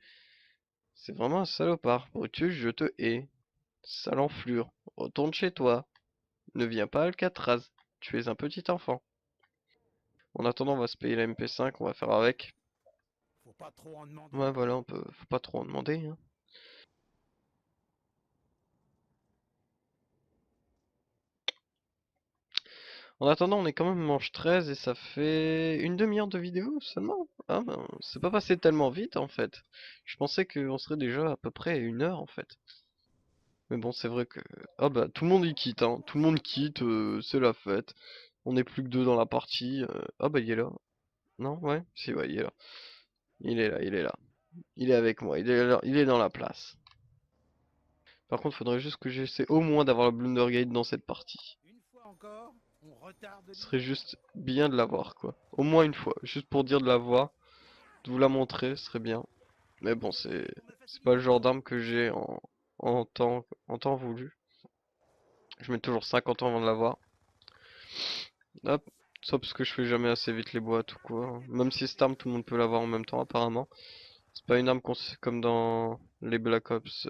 C'est vraiment un salopard. Brutus, je te hais. Sale enflure. Retourne chez toi. Ne viens pas à Alcatraz. Tu es un petit enfant. En attendant, on va se payer la MP5, on va faire avec. Faut pas trop en demander. Ouais, voilà, on peut, faut pas trop en demander, hein. En attendant, on est quand même manche 13 et ça fait une demi-heure de vidéo seulement. Ah ben, c'est pas passé tellement vite en fait. Je pensais qu'on serait déjà à peu près à une heure en fait. Mais bon, c'est vrai que... Ah bah, tout le monde y quitte, hein. Tout le monde quitte, c'est la fête. On est plus que deux dans la partie. Ah bah, il est là. Non, ouais, si, ouais, il est là. Il est là, il est là. Il est avec moi, il est dans la place. Par contre, faudrait juste que j'essaie au moins d'avoir la Blundergate dans cette partie. Une fois encore, on retarde Ce serait l'hiver. juste bien de l'avoir, quoi. Au moins une fois, juste pour dire de l'avoir, de vous la montrer, ce serait bien. Mais bon, Vous me c'est pas fatiguez le genre pas. d'arme que j'ai en temps voulu. Je mets toujours 50 ans avant de l'avoir. Hop, ça parce que je fais jamais assez vite les boîtes ou quoi, hein. Même si cette arme, tout le monde peut l'avoir en même temps, apparemment. C'est pas une arme comme dans les Black Ops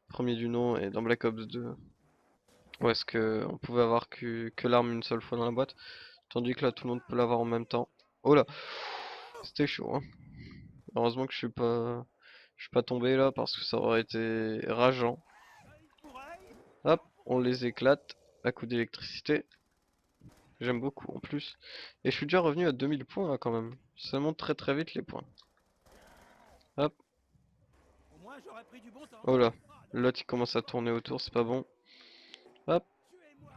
premier du nom et dans Black Ops 2. Où est-ce que on pouvait avoir que l'arme une seule fois dans la boîte. Tandis que là, tout le monde peut l'avoir en même temps. Oh là, c'était chaud, hein. Heureusement que je suis pas tombé là parce que ça aurait été rageant. Œil pour œil. Hop, on les éclate à coup d'électricité. J'aime beaucoup en plus. Et je suis déjà revenu à 2000 points là, quand même. Ça monte très très vite les points. Hop, Au moins, j'aurais pris du bon temps. oh là. L'autre il commence à tourner autour, c'est pas bon. Hop, Tuez-moi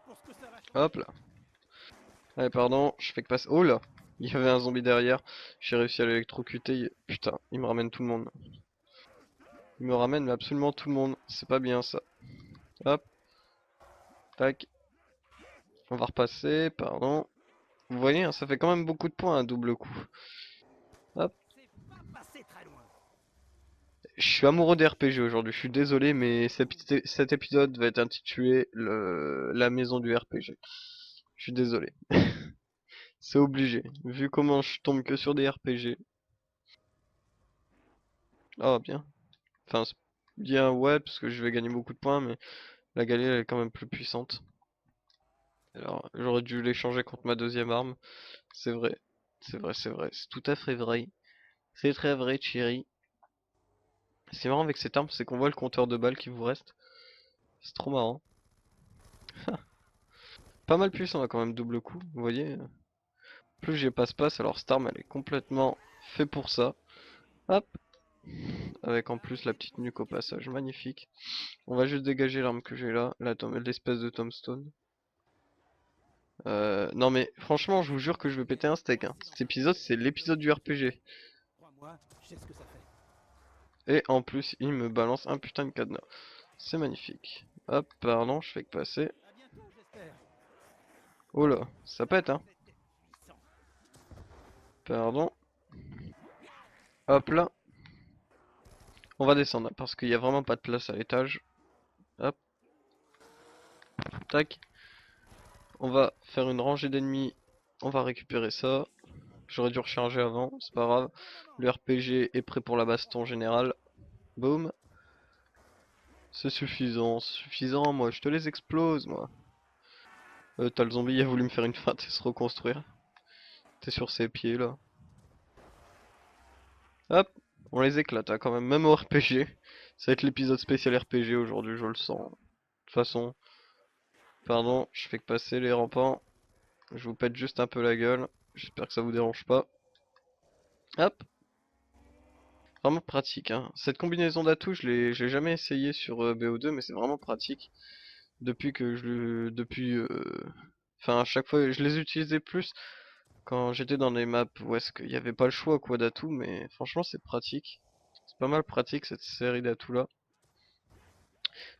pour ce que ça va hop changer. là. Allez, pardon, je fais que passer. Oh là, il y avait un zombie derrière. J'ai réussi à l'électrocuter. Putain, il me ramène tout le monde. Il me ramène mais absolument tout le monde. C'est pas bien ça. Hop, tac. On va repasser, pardon. Vous voyez, hein, ça fait quand même beaucoup de points un double coup. Hop. C'est pas passé très loin. Je suis amoureux des RPG aujourd'hui, je suis désolé, mais cet épisode va être intitulé la maison du RPG. Je suis désolé. C'est obligé. Vu comment je tombe que sur des RPG. Ah, bien. Enfin, bien, ouais, parce que je vais gagner beaucoup de points, mais la galère elle est quand même plus puissante. Alors, j'aurais dû l'échanger contre ma deuxième arme. C'est vrai. C'est vrai, c'est vrai. C'est tout à fait vrai. C'est très vrai, Thierry. Ce qui est marrant avec cette arme, c'est qu'on voit le compteur de balles qui vous reste. C'est trop marrant. Pas mal puissant là quand même, double coup, vous voyez. Plus j'ai passe-passe, alors cette arme elle est complètement fait pour ça. Hop, avec en plus la petite nuque au passage, magnifique. On va juste dégager l'arme que j'ai là, l'espèce de tombstone. Non mais franchement, je vous jure que je vais péter un steak, hein. Cet épisode, c'est l'épisode du RPG. Crois-moi, je sais ce que ça fait. Et en plus, il me balance un putain de cadenas. C'est magnifique. Hop, pardon, je fais que passer. À bientôt, j'espère. Oh là, ça pète, hein. C'était puissant. Pardon. Hop là. On va descendre, parce qu'il y a vraiment pas de place à l'étage. Hop, tac. On va faire une rangée d'ennemis. On va récupérer ça. J'aurais dû recharger avant, c'est pas grave. Le RPG est prêt pour la baston générale. Boum. C'est suffisant, moi, je te les explose, moi. T'as le zombie, il a voulu me faire une feinte et se reconstruire. T'es sur ses pieds, là. Hop, on les éclate, hein, quand même au RPG. Ça va être l'épisode spécial RPG aujourd'hui, je le sens. De toute façon, pardon, je fais que passer les rampants. Je vous pète juste un peu la gueule. J'espère que ça vous dérange pas. Hop, vraiment pratique, hein. Cette combinaison d'atouts, je l'ai jamais essayé sur BO2, mais c'est vraiment pratique. Depuis que enfin, à chaque fois, je les utilisais plus quand j'étais dans des maps où est-ce qu'il n'y avait pas le choix quoi d'atouts, mais franchement, c'est pratique. C'est pas mal pratique cette série d'atouts là.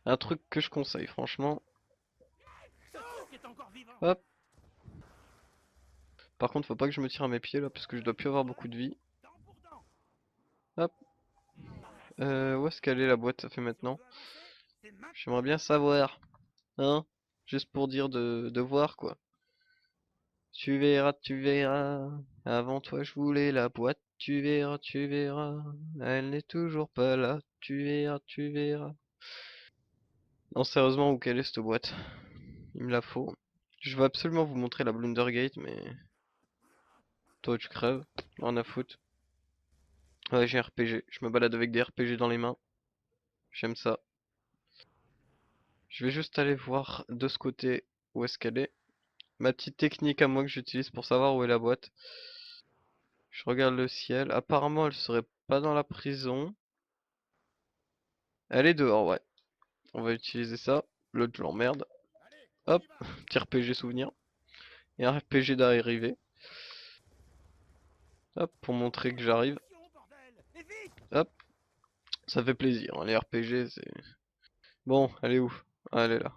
Un truc que je conseille, franchement. Ce truc est encore vivant. Hop. Par contre, faut pas que je me tire à mes pieds là, parce que je dois plus avoir beaucoup de vie. Dent pour dent. Hop. Où est-ce qu'elle est la boîte, ça fait Si on maintenant? veut avancer, c'est maintenant. J'aimerais bien savoir, hein? Juste pour dire de voir quoi. Tu verras, tu verras. Avant toi, je voulais la boîte. Tu verras, tu verras. Elle n'est toujours pas là. Tu verras, tu verras. Non, sérieusement, où quelle est cette boîte? Il me la faut. Je veux absolument vous montrer la Blundergate, mais toi, tu crèves. Rien à foutre. Ouais, j'ai un RPG. Je me balade avec des RPG dans les mains. J'aime ça. Je vais juste aller voir de ce côté où est-ce qu'elle est. Ma petite technique à moi que j'utilise pour savoir où est la boîte. Je regarde le ciel. Apparemment, elle serait pas dans la prison. Elle est dehors, ouais. On va utiliser ça. L'autre, je l'emmerde. Allez, on Hop, y va. petit RPG souvenir. Et un RPG d'arrivée. Hop, pour montrer que j'arrive. Attention, bordel. Et vite. Hop, ça fait plaisir, hein. Les RPG, c'est... Bon, elle est où? Ah, elle est là.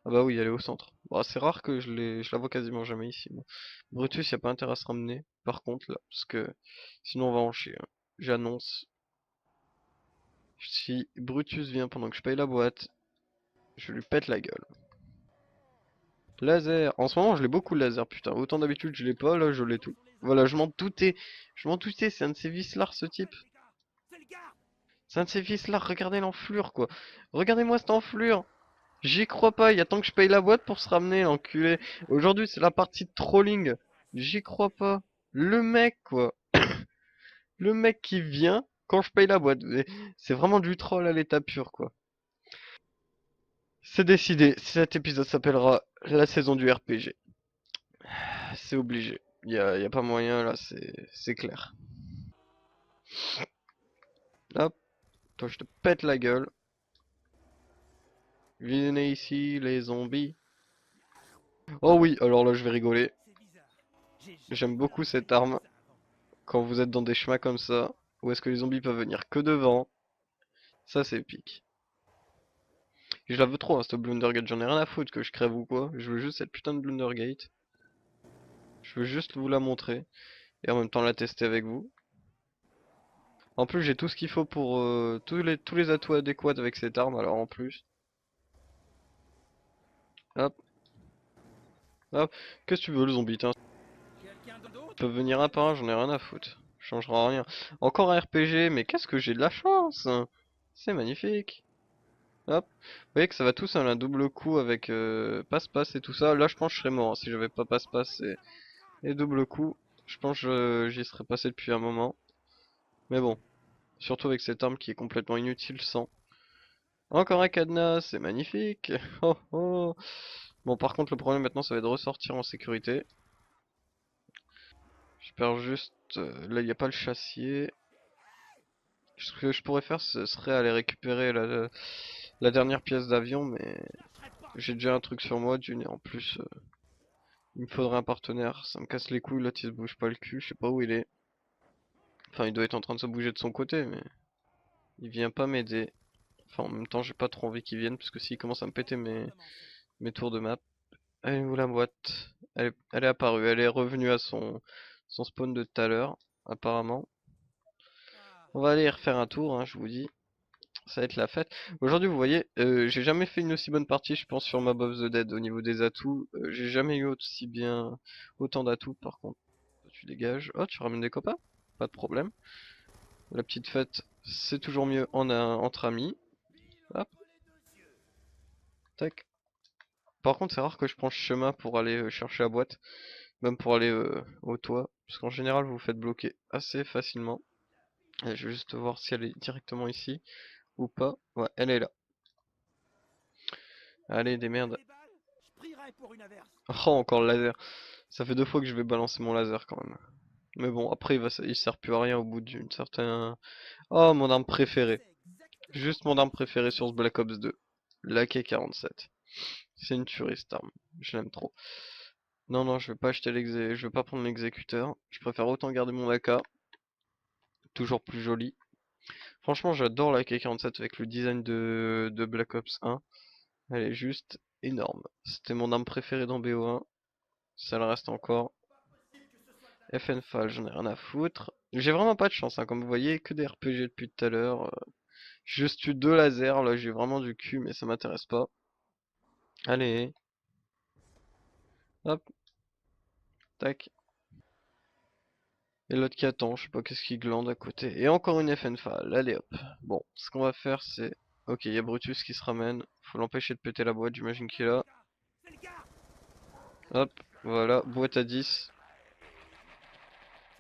Ah bah oui, elle est au centre. Bon, c'est rare que je la vois quasiment jamais ici, moi. Brutus, y a pas intérêt à se ramener, par contre, là. Parce que sinon, on va en chier, hein. J'annonce. Si Brutus vient pendant que je paye la boîte, je lui pète la gueule. Laser. En ce moment, je l'ai beaucoup le laser, putain. Autant d'habitude, je l'ai pas, là, je l'ai tout. Sur les Voilà, arbres. je m'en doutais. Je m'en doutais, c'est un de ces vicelards, ce type. Bordel, les gars. C'est le garde. C'est un de ces vicelards, regardez l'enflure, quoi. Regardez-moi cette enflure. J'y crois pas, il y a tant que je paye la boîte pour se ramener, l'enculé. Aujourd'hui, c'est la partie de trolling. J'y crois pas. Le mec, quoi. Le mec qui vient quand je paye la boîte. C'est vraiment du troll à l'état pur, quoi. C'est décidé, cet épisode s'appellera la saison du RPG. C'est obligé. Y a pas moyen, là, c'est clair. Hop, toi je te pète la gueule. Venez ici, les zombies. Oh oui, alors là je vais rigoler. C'est bizarre. J'ai J'aime jamais vu un beaucoup cette bordel comme arme ça avant. quand vous êtes dans des chemins comme ça, où est-ce que les zombies peuvent venir que devant. Ça c'est épique. Et je la veux trop, hein, cette Blundergate, j'en ai rien à foutre que je crève ou quoi. Je veux juste cette putain de Blundergate. Je veux juste vous la montrer et en même temps la tester avec vous. En plus j'ai tout ce qu'il faut pour tous les atouts adéquats avec cette arme, alors en plus. Hop, hop. Qu'est-ce que tu veux le zombie, tiens. Quelqu'un d'autre? Ils peuvent venir un par un, j'en ai rien à foutre. Changera rien. Encore un RPG, mais qu'est-ce que j'ai de la chance, hein. C'est magnifique. Hop. Vous voyez que ça va tous à un double coup avec passe-passe et tout ça. Là je pense que je serais mort, hein, si j'avais pas passe-passe et double coup. Je pense que j'y serais passé depuis un moment. Mais bon. Surtout avec cette arme qui est complètement inutile sans. Encore un cadenas, c'est magnifique. Oh oh. Bon par contre le problème maintenant ça va être de ressortir en sécurité. J'espère juste... là il n'y a pas le chassier. Ce que je pourrais faire ce serait aller récupérer la dernière pièce d'avion, mais Lâcherai pas. j'ai déjà un truc sur moi d'une et en plus il me faudrait un partenaire. Ça me casse les couilles, l'autre il se bouge pas le cul, je sais pas où il est. Enfin il doit être en train de se bouger de son côté, mais il vient pas m'aider. Enfin en même temps j'ai pas trop envie qu'il vienne parce que s'il commence à me péter Commencer. mes tours de map. Elle est où la boîte? Elle est apparue, elle est revenue à son spawn de tout à l'heure, apparemment. Ah, On va aller refaire un tour, hein, je vous dis. Ça va être la fête. Aujourd'hui, vous voyez, j'ai jamais fait une aussi bonne partie, je pense, sur Mob of the Dead au niveau des atouts. J'ai jamais eu aussi bien autant d'atouts, par contre. Toi, tu dégages. Oh, tu ramènes des copains? Pas de problème. La petite fête, c'est toujours mieux entre amis. Hop. Tac. Par contre, c'est rare que je prends ce chemin pour aller chercher la boîte. Même pour aller au toit. Parce qu'en général, vous vous faites bloquer assez facilement. Et je vais juste voir si elle est directement ici ou pas. Ouais, elle est là. Allez, des merdes. Les balles, je prierai pour une averse. Oh, encore le laser. Ça fait 2 fois que je vais balancer mon laser quand même. Mais bon, après il sert plus à rien au bout d'une certaine... Oh, mon arme préférée. C'est exactement Juste mon arme préférée sur ce Black Ops 2. L'AK-47. C'est une tuerie cette arme. Je l'aime trop. Non, non, je vais pas acheter je vais pas prendre l'exécuteur. Je préfère autant garder mon AK. Toujours plus joli. Franchement, j'adore la K-47 avec le design de Black Ops 1. Elle est juste énorme. C'était mon arme préférée dans BO1. Ça le reste encore. FNFAL, j'en ai rien à foutre. J'ai vraiment pas de chance, hein, comme vous voyez, que des RPG depuis tout à l'heure. J'ai juste eu 2 lasers, là j'ai vraiment du cul, mais ça m'intéresse pas. Allez, hop, tac. Et l'autre qui attend, je sais pas qu'est-ce qui glande à côté. Et encore une FNFAL, allez hop. Bon, ce qu'on va faire c'est... Ok, il y a Brutus qui se ramène. Faut l'empêcher de péter la boîte, j'imagine qu'il est là. C'est le gars. Hop, voilà, boîte à 10. Ça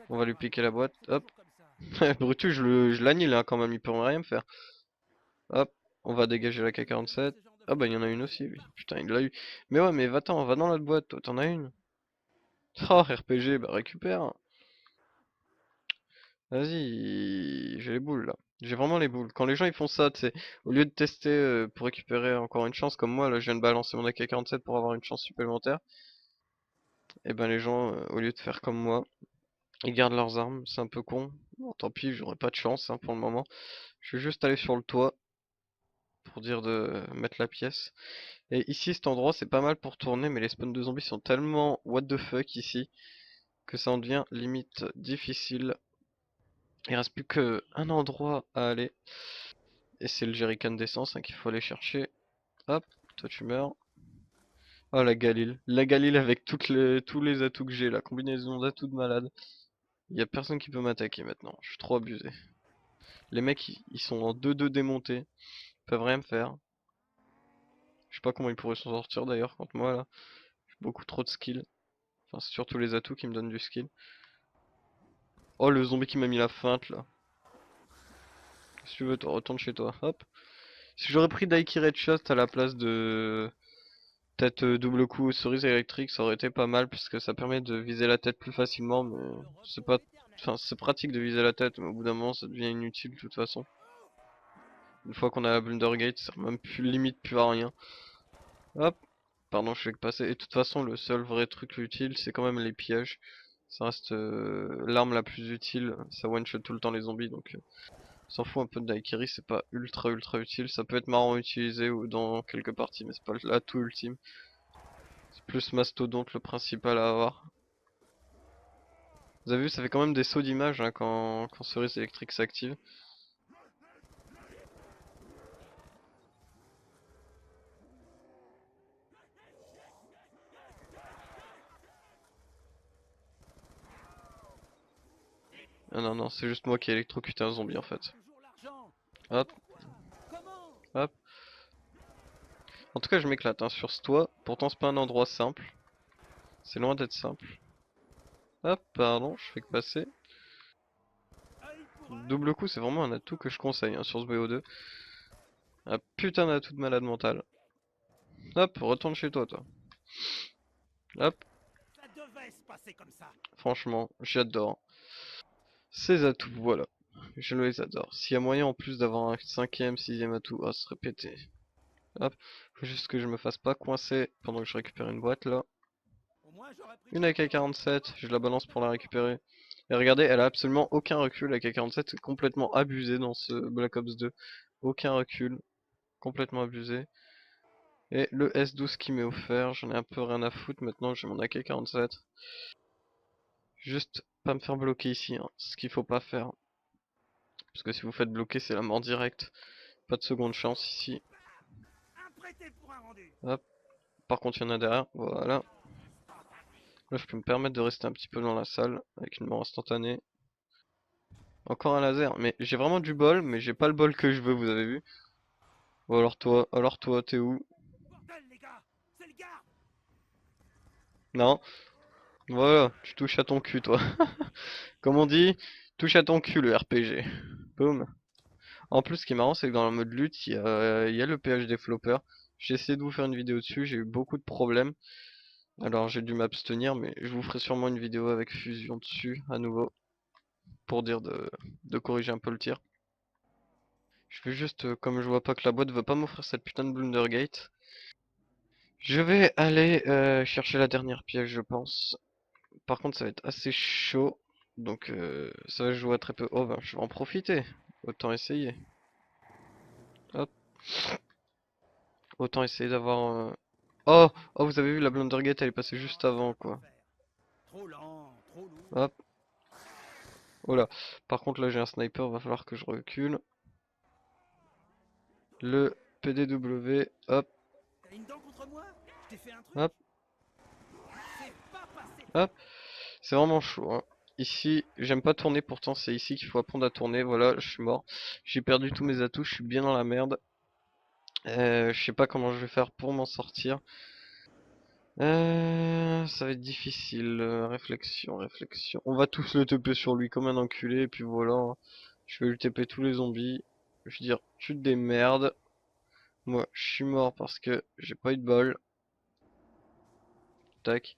On va lui t'arrivera piquer pas. la boîte, C'est hop. toujours comme ça. Brutus, je l'annule hein, quand même, il peut rien me faire. Hop, on va dégager la J'aime K47. ce genre de Ah bah il y en a flingue. une C'est aussi, oui. parfait. Putain, il l'a eu. Mais ouais, mais va-t'en, va dans l'autre boîte, toi, t'en as une. Oh, RPG, bah récupère. Vas-y, j'ai les boules là. J'ai vraiment les boules. Quand les gens ils font ça, tu sais, au lieu de tester pour récupérer encore une chance, comme moi, là je viens de balancer mon AK-47 pour avoir une chance supplémentaire, et ben les gens, au lieu de faire comme moi, ils gardent leurs armes, c'est un peu con. Bon, tant pis, j'aurai pas de chance hein, pour le moment. Je vais juste aller sur le toit pour dire de mettre la pièce. Et ici, cet endroit, c'est pas mal pour tourner, mais les spawns de zombies sont tellement what the fuck ici que ça en devient limite difficile. Il reste plus qu'un endroit à aller. Et c'est le jerrycan d'essence hein, qu'il faut aller chercher. Hop, toi tu meurs. Oh la Galil. La Galil avec tous les atouts que j'ai, la combinaison d'atouts de malade. Il y a personne qui peut m'attaquer maintenant. Je suis trop abusé. Les mecs, ils sont en 2-2 démontés. Ils peuvent rien me faire. Je sais pas comment ils pourraient s'en sortir d'ailleurs contre moi là. J'ai beaucoup trop de skill. Enfin, c'est surtout les atouts qui me donnent du skill. Oh, le zombie qui m'a mis la feinte là. Si tu veux, toi, retourne chez toi. Hop. Si j'aurais pris Daiki Red Shot à la place de tête double coup cerise électrique, ça aurait été pas mal puisque ça permet de viser la tête plus facilement. Mais Le c'est repos pas. éternel. Enfin, c'est pratique de viser la tête, mais au bout d'un moment, ça devient inutile de toute façon. Une fois qu'on a la Blundergate, ça sert même plus limite plus à rien. Hop. Pardon, je fais que passer. Et de toute façon, le seul vrai truc utile, c'est quand même les pièges. Ça reste l'arme la plus utile. Ça one-shot tout le temps les zombies, donc on s'en fout un peu de Daikiri, c'est pas ultra utile. Ça peut être marrant à utiliser ou dans quelques parties, mais c'est pas l'atout ultime. C'est plus Mastodonte le principal à avoir. Vous avez vu, ça fait quand même des sauts d'image hein, quand cerise électrique s'active. Ah non, non, c'est juste moi qui ai électrocuté un zombie en fait. Toujours l'argent. Hop, Pourquoi? Comment? hop. En tout cas, je m'éclate hein, sur ce toit. Pourtant, c'est pas un endroit simple. C'est loin d'être simple. Hop, pardon, je fais que passer. Œil pour œil. Double coup, c'est vraiment un atout que je conseille hein, sur ce BO2. Un putain d'atout de malade mental. Hop, retourne chez toi, toi. Hop, Ça devait se passer comme ça. franchement, j'adore. Ces atouts, voilà. Je les adore. S'il y a moyen en plus d'avoir un cinquième, sixième atout, ah, ce serait pété. Hop, faut juste que je me fasse pas coincer pendant que je récupère une boîte là. Au moins j'aurais pris Une ton corps. AK-47, je la balance pour la récupérer. Et regardez, elle a absolument aucun recul. La AK-47 c'est complètement abusé dans ce Black Ops 2. Aucun recul, complètement abusé. Et le S12 qui m'est offert, j'en ai un peu rien à foutre maintenant, j'ai mon AK-47. Juste pas me faire bloquer ici, hein. Ce qu'il faut pas faire. Parce que si vous faites bloquer, c'est la mort directe. Pas de seconde chance ici. Un prêté pour un rendu. Hop. Par contre, il y en a derrière. Voilà. Là, je peux me permettre de rester un petit peu dans la salle avec une mort instantanée. Encore un laser. Mais j'ai vraiment du bol, mais j'ai pas le bol que je veux, vous avez vu. Ou alors toi, t'es où? Non, voilà, tu touches à ton cul, toi. Comme on dit, touche à ton cul le RPG. Boum. En plus, ce qui est marrant, c'est que dans le mode lutte, il y a le PH développeur. J'ai essayé de vous faire une vidéo dessus, j'ai eu beaucoup de problèmes. Alors j'ai dû m'abstenir, mais je vous ferai sûrement une vidéo avec Fusion dessus, à nouveau, pour dire de corriger un peu le tir. Je vais juste, comme je vois pas que la boîte veut pas m'offrir cette putain de Blundergate, je vais aller chercher la dernière pièce, je pense. Par contre, ça va être assez chaud, donc ça va se jouer à très peu. Oh ben, je vais en profiter, autant essayer. Hop, autant essayer d'avoir... Oh, oh, vous avez vu, la Blundergate, elle est passée juste avant, quoi. Trop lent, trop lourd. Hop, voilà. Par contre, là, j'ai un sniper, va falloir que je recule. Le PDW, hop, T'as une dent contre moi? Je t'ai fait un truc? hop, C'est pas passé. hop. C'est vraiment chaud, hein. Ici, j'aime pas tourner, pourtant c'est ici qu'il faut apprendre à tourner. Voilà, je suis mort. J'ai perdu tous mes atouts, je suis bien dans la merde. Je sais pas comment je vais faire pour m'en sortir. Ça va être difficile. Réflexion, réflexion. On va tous le TP sur lui comme un enculé, et puis voilà, hein. Je vais lui TP tous les zombies. Je veux dire, tu te démerdes. Moi, je suis mort parce que j'ai pas eu de bol. Tac.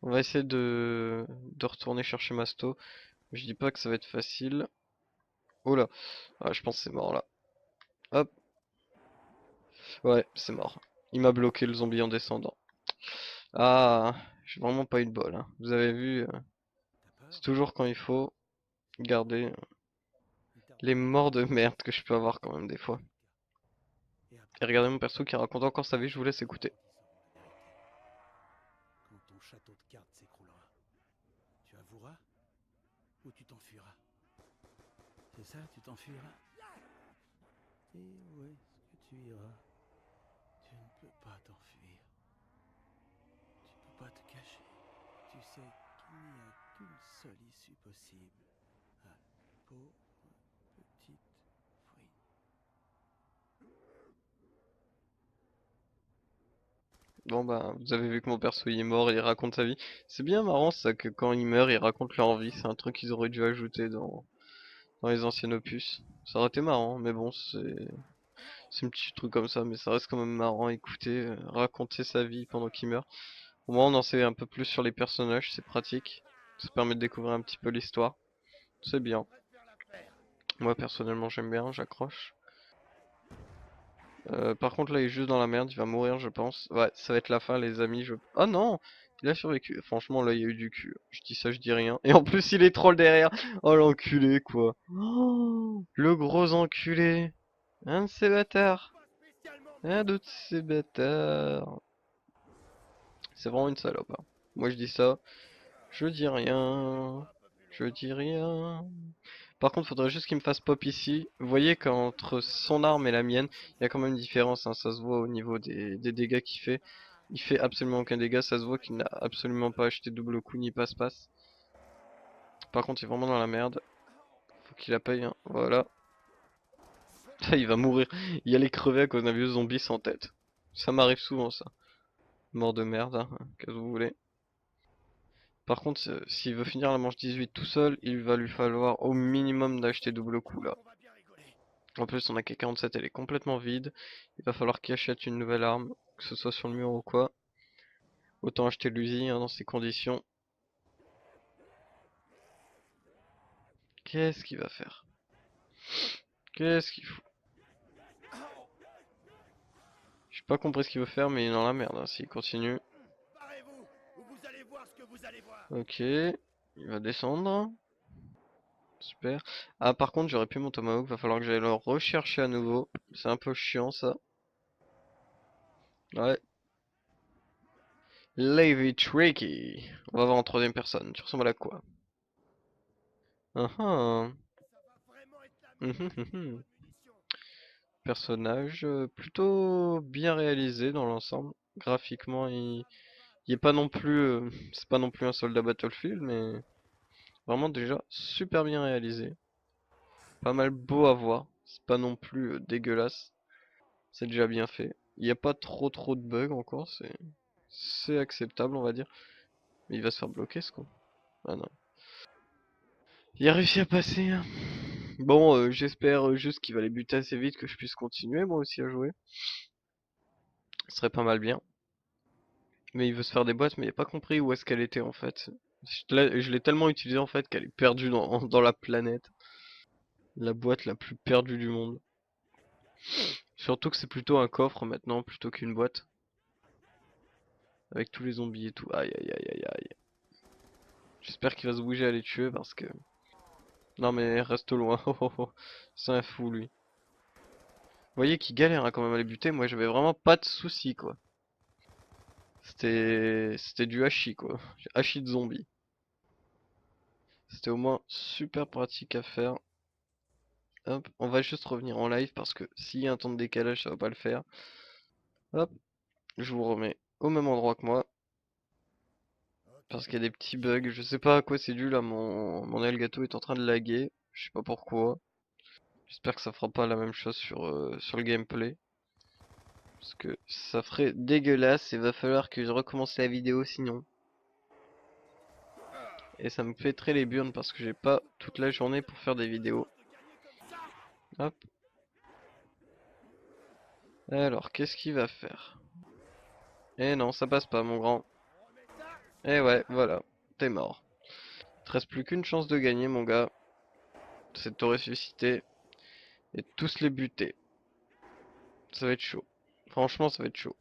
On va essayer de retourner chercher Masto. Je dis pas que ça va être facile. Oh là. Ah, je pense que c'est mort là. Hop. Ouais, c'est mort. Il m'a bloqué le zombie en descendant. Ah, j'ai vraiment pas eu de bol, hein. Vous avez vu, T'as peur? c'est toujours quand il faut garder Il t'a les morts de merde que je peux avoir quand même des fois. Et après, Et regardez mon perso qui raconte encore sa vie, je vous laisse écouter. ils sauront la vérité. Quand ton château de cartes s'écroulera, tu avoueras ou tu t'enfuiras? C'est ça, tu t'enfuiras? Et où est-ce que tu iras? Tu ne peux pas t'enfuir. Tu peux pas te cacher. Tu sais qu'il n'y a qu'une seule issue possible. Ah, pauvre petite Fouine. Bon bah, vous avez vu que mon perso il est mort, il raconte sa vie. C'est bien marrant ça que quand ils meurent, ils racontent leur vie. C'est un truc qu'ils auraient dû ajouter dans les anciens opus. Ça aurait été marrant, mais bon, c'est un petit truc comme ça, mais ça reste quand même marrant à écouter, raconter sa vie pendant qu'il meurt. Au moins on en sait un peu plus sur les personnages, c'est pratique. Ça permet de découvrir un petit peu l'histoire. C'est bien. Moi personnellement j'aime bien, j'accroche. Par contre là il est juste dans la merde, il va mourir je pense. Ouais, ça va être la fin les amis. Oh non! Il a survécu. Franchement là il y a eu du cul. Je dis ça, je dis rien. Et en plus il est troll derrière. Oh l'enculé quoi. Oh, le gros enculé. Un de ces bâtards. Un de ces bâtards. C'est vraiment une salope, hein. Moi je dis ça. Je dis rien. Je dis rien. Par contre, faudrait juste qu'il me fasse pop ici. Vous voyez qu'entre son arme et la mienne, il y a quand même une différence, hein. Ça se voit au niveau des dégâts qu'il fait. Il fait absolument aucun dégât. Ça se voit qu'il n'a absolument pas acheté double coup ni passe-passe. Par contre, il est vraiment dans la merde. Faut qu'il la paye, hein. Voilà. Il va mourir. Il allait crever à cause d'un vieux zombie sans tête. Ça m'arrive souvent, ça. Mort de merde, hein. Qu'est-ce que vous voulez. Par contre, s'il veut finir la manche 18 tout seul, il va lui falloir au minimum d'acheter double coup là. En plus, on a K47, elle est complètement vide. Il va falloir qu'il achète une nouvelle arme, que ce soit sur le mur ou quoi. Autant acheter l'Uzi hein, dans ces conditions. Qu'est-ce qu'il va faire? Qu'est-ce qu'il fout? J'ai pas compris ce qu'il veut faire, mais il est dans la merde hein, s'il continue. Barrez-vous, ou vous allez voir ce que vous allez voir. Ok, il va descendre. Super. Ah, par contre, j'aurais pu mon tomahawk, va falloir que j'aille le rechercher à nouveau. C'est un peu chiant ça. Ouais. Levy Tricky. On va voir en troisième personne. Tu ressembles à quoi? Ah ah. Ça va vraiment être la Hum, merde hum, hum, avec ces hum. bonnes munitions. Personnage plutôt bien réalisé dans l'ensemble. Graphiquement, il est pas non plus, c'est pas non plus un soldat Battlefield, mais vraiment déjà super bien réalisé. Pas mal beau à voir. C'est pas non plus dégueulasse. C'est déjà bien fait. Il n'y a pas trop de bugs encore. C'est acceptable, on va dire. Mais il va se faire bloquer ce con. Ah non. Il a réussi à passer, hein. Bon, j'espère juste qu'il va les buter assez vite que je puisse continuer moi aussi à jouer. Ce serait pas mal bien. Mais il veut se faire des boîtes, mais il a pas compris où est-ce qu'elle était en fait. Je l'ai tellement utilisé en fait qu'elle est perdue dans la planète. La boîte la plus perdue du monde. Surtout que c'est plutôt un coffre maintenant plutôt qu'une boîte. Avec tous les zombies et tout. Aïe aïe aïe aïe aïe. J'espère qu'il va se bouger à les tuer parce que... Non mais reste loin. C'est un fou lui. Vous voyez qu'il galère hein, quand même à les buter. Moi j'avais vraiment pas de soucis quoi. C'était du hachis quoi. Hachis de zombies. C'était au moins super pratique à faire. Hop, on va juste revenir en live parce que s'il y a un temps de décalage, ça va pas le faire. Hop, je vous remets au même endroit que moi. Parce qu'il y a des petits bugs. Je sais pas à quoi c'est dû là, mon Elgato est en train de laguer. Je sais pas pourquoi. J'espère que ça fera pas la même chose sur le gameplay. Parce que ça ferait dégueulasse et va falloir que je recommence la vidéo sinon. Et ça me fait très les burnes parce que j'ai pas toute la journée pour faire des vidéos. Hop. Alors, qu'est-ce qu'il va faire? Eh non, ça passe pas, mon grand. Eh ouais, voilà. T'es mort. Il te reste plus qu'une chance de gagner, mon gars. C'est de te ressusciter et de tous les buter. Ça va être chaud. Franchement, ça va être chaud.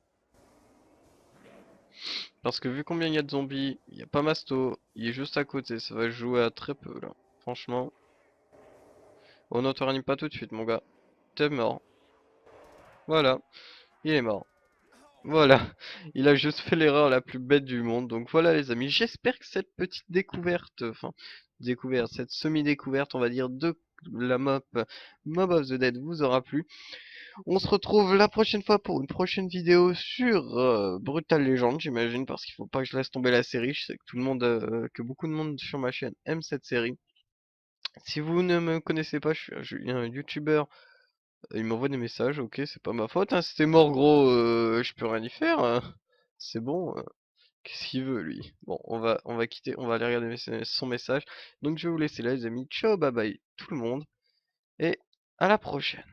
Parce que vu combien il y a de zombies, il n'y a pas Masto, il est juste à côté. Ça va jouer à très peu, là. Franchement. On ne te réanime pas tout de suite, mon gars. T'es mort. Voilà. Il est mort. Voilà, il a juste fait l'erreur la plus bête du monde. Donc voilà les amis, j'espère que cette petite découverte, enfin découverte, cette semi-découverte on va dire de la map Mob of the Dead vous aura plu. On se retrouve la prochaine fois pour une prochaine vidéo sur Brutal Legend j'imagine parce qu'il faut pas que je laisse tomber la série. Je sais que tout le monde, que beaucoup de monde sur ma chaîne aime cette série. Si vous ne me connaissez pas, je suis un youtubeur. Il m'envoie des messages, ok, c'est pas ma faute, hein, c'était mort gros, je peux rien y faire, hein. C'est bon, qu'est-ce qu'il veut lui? Bon, on va quitter, on va aller regarder son message. Donc je vais vous laisser là les amis, ciao bye bye tout le monde, et à la prochaine.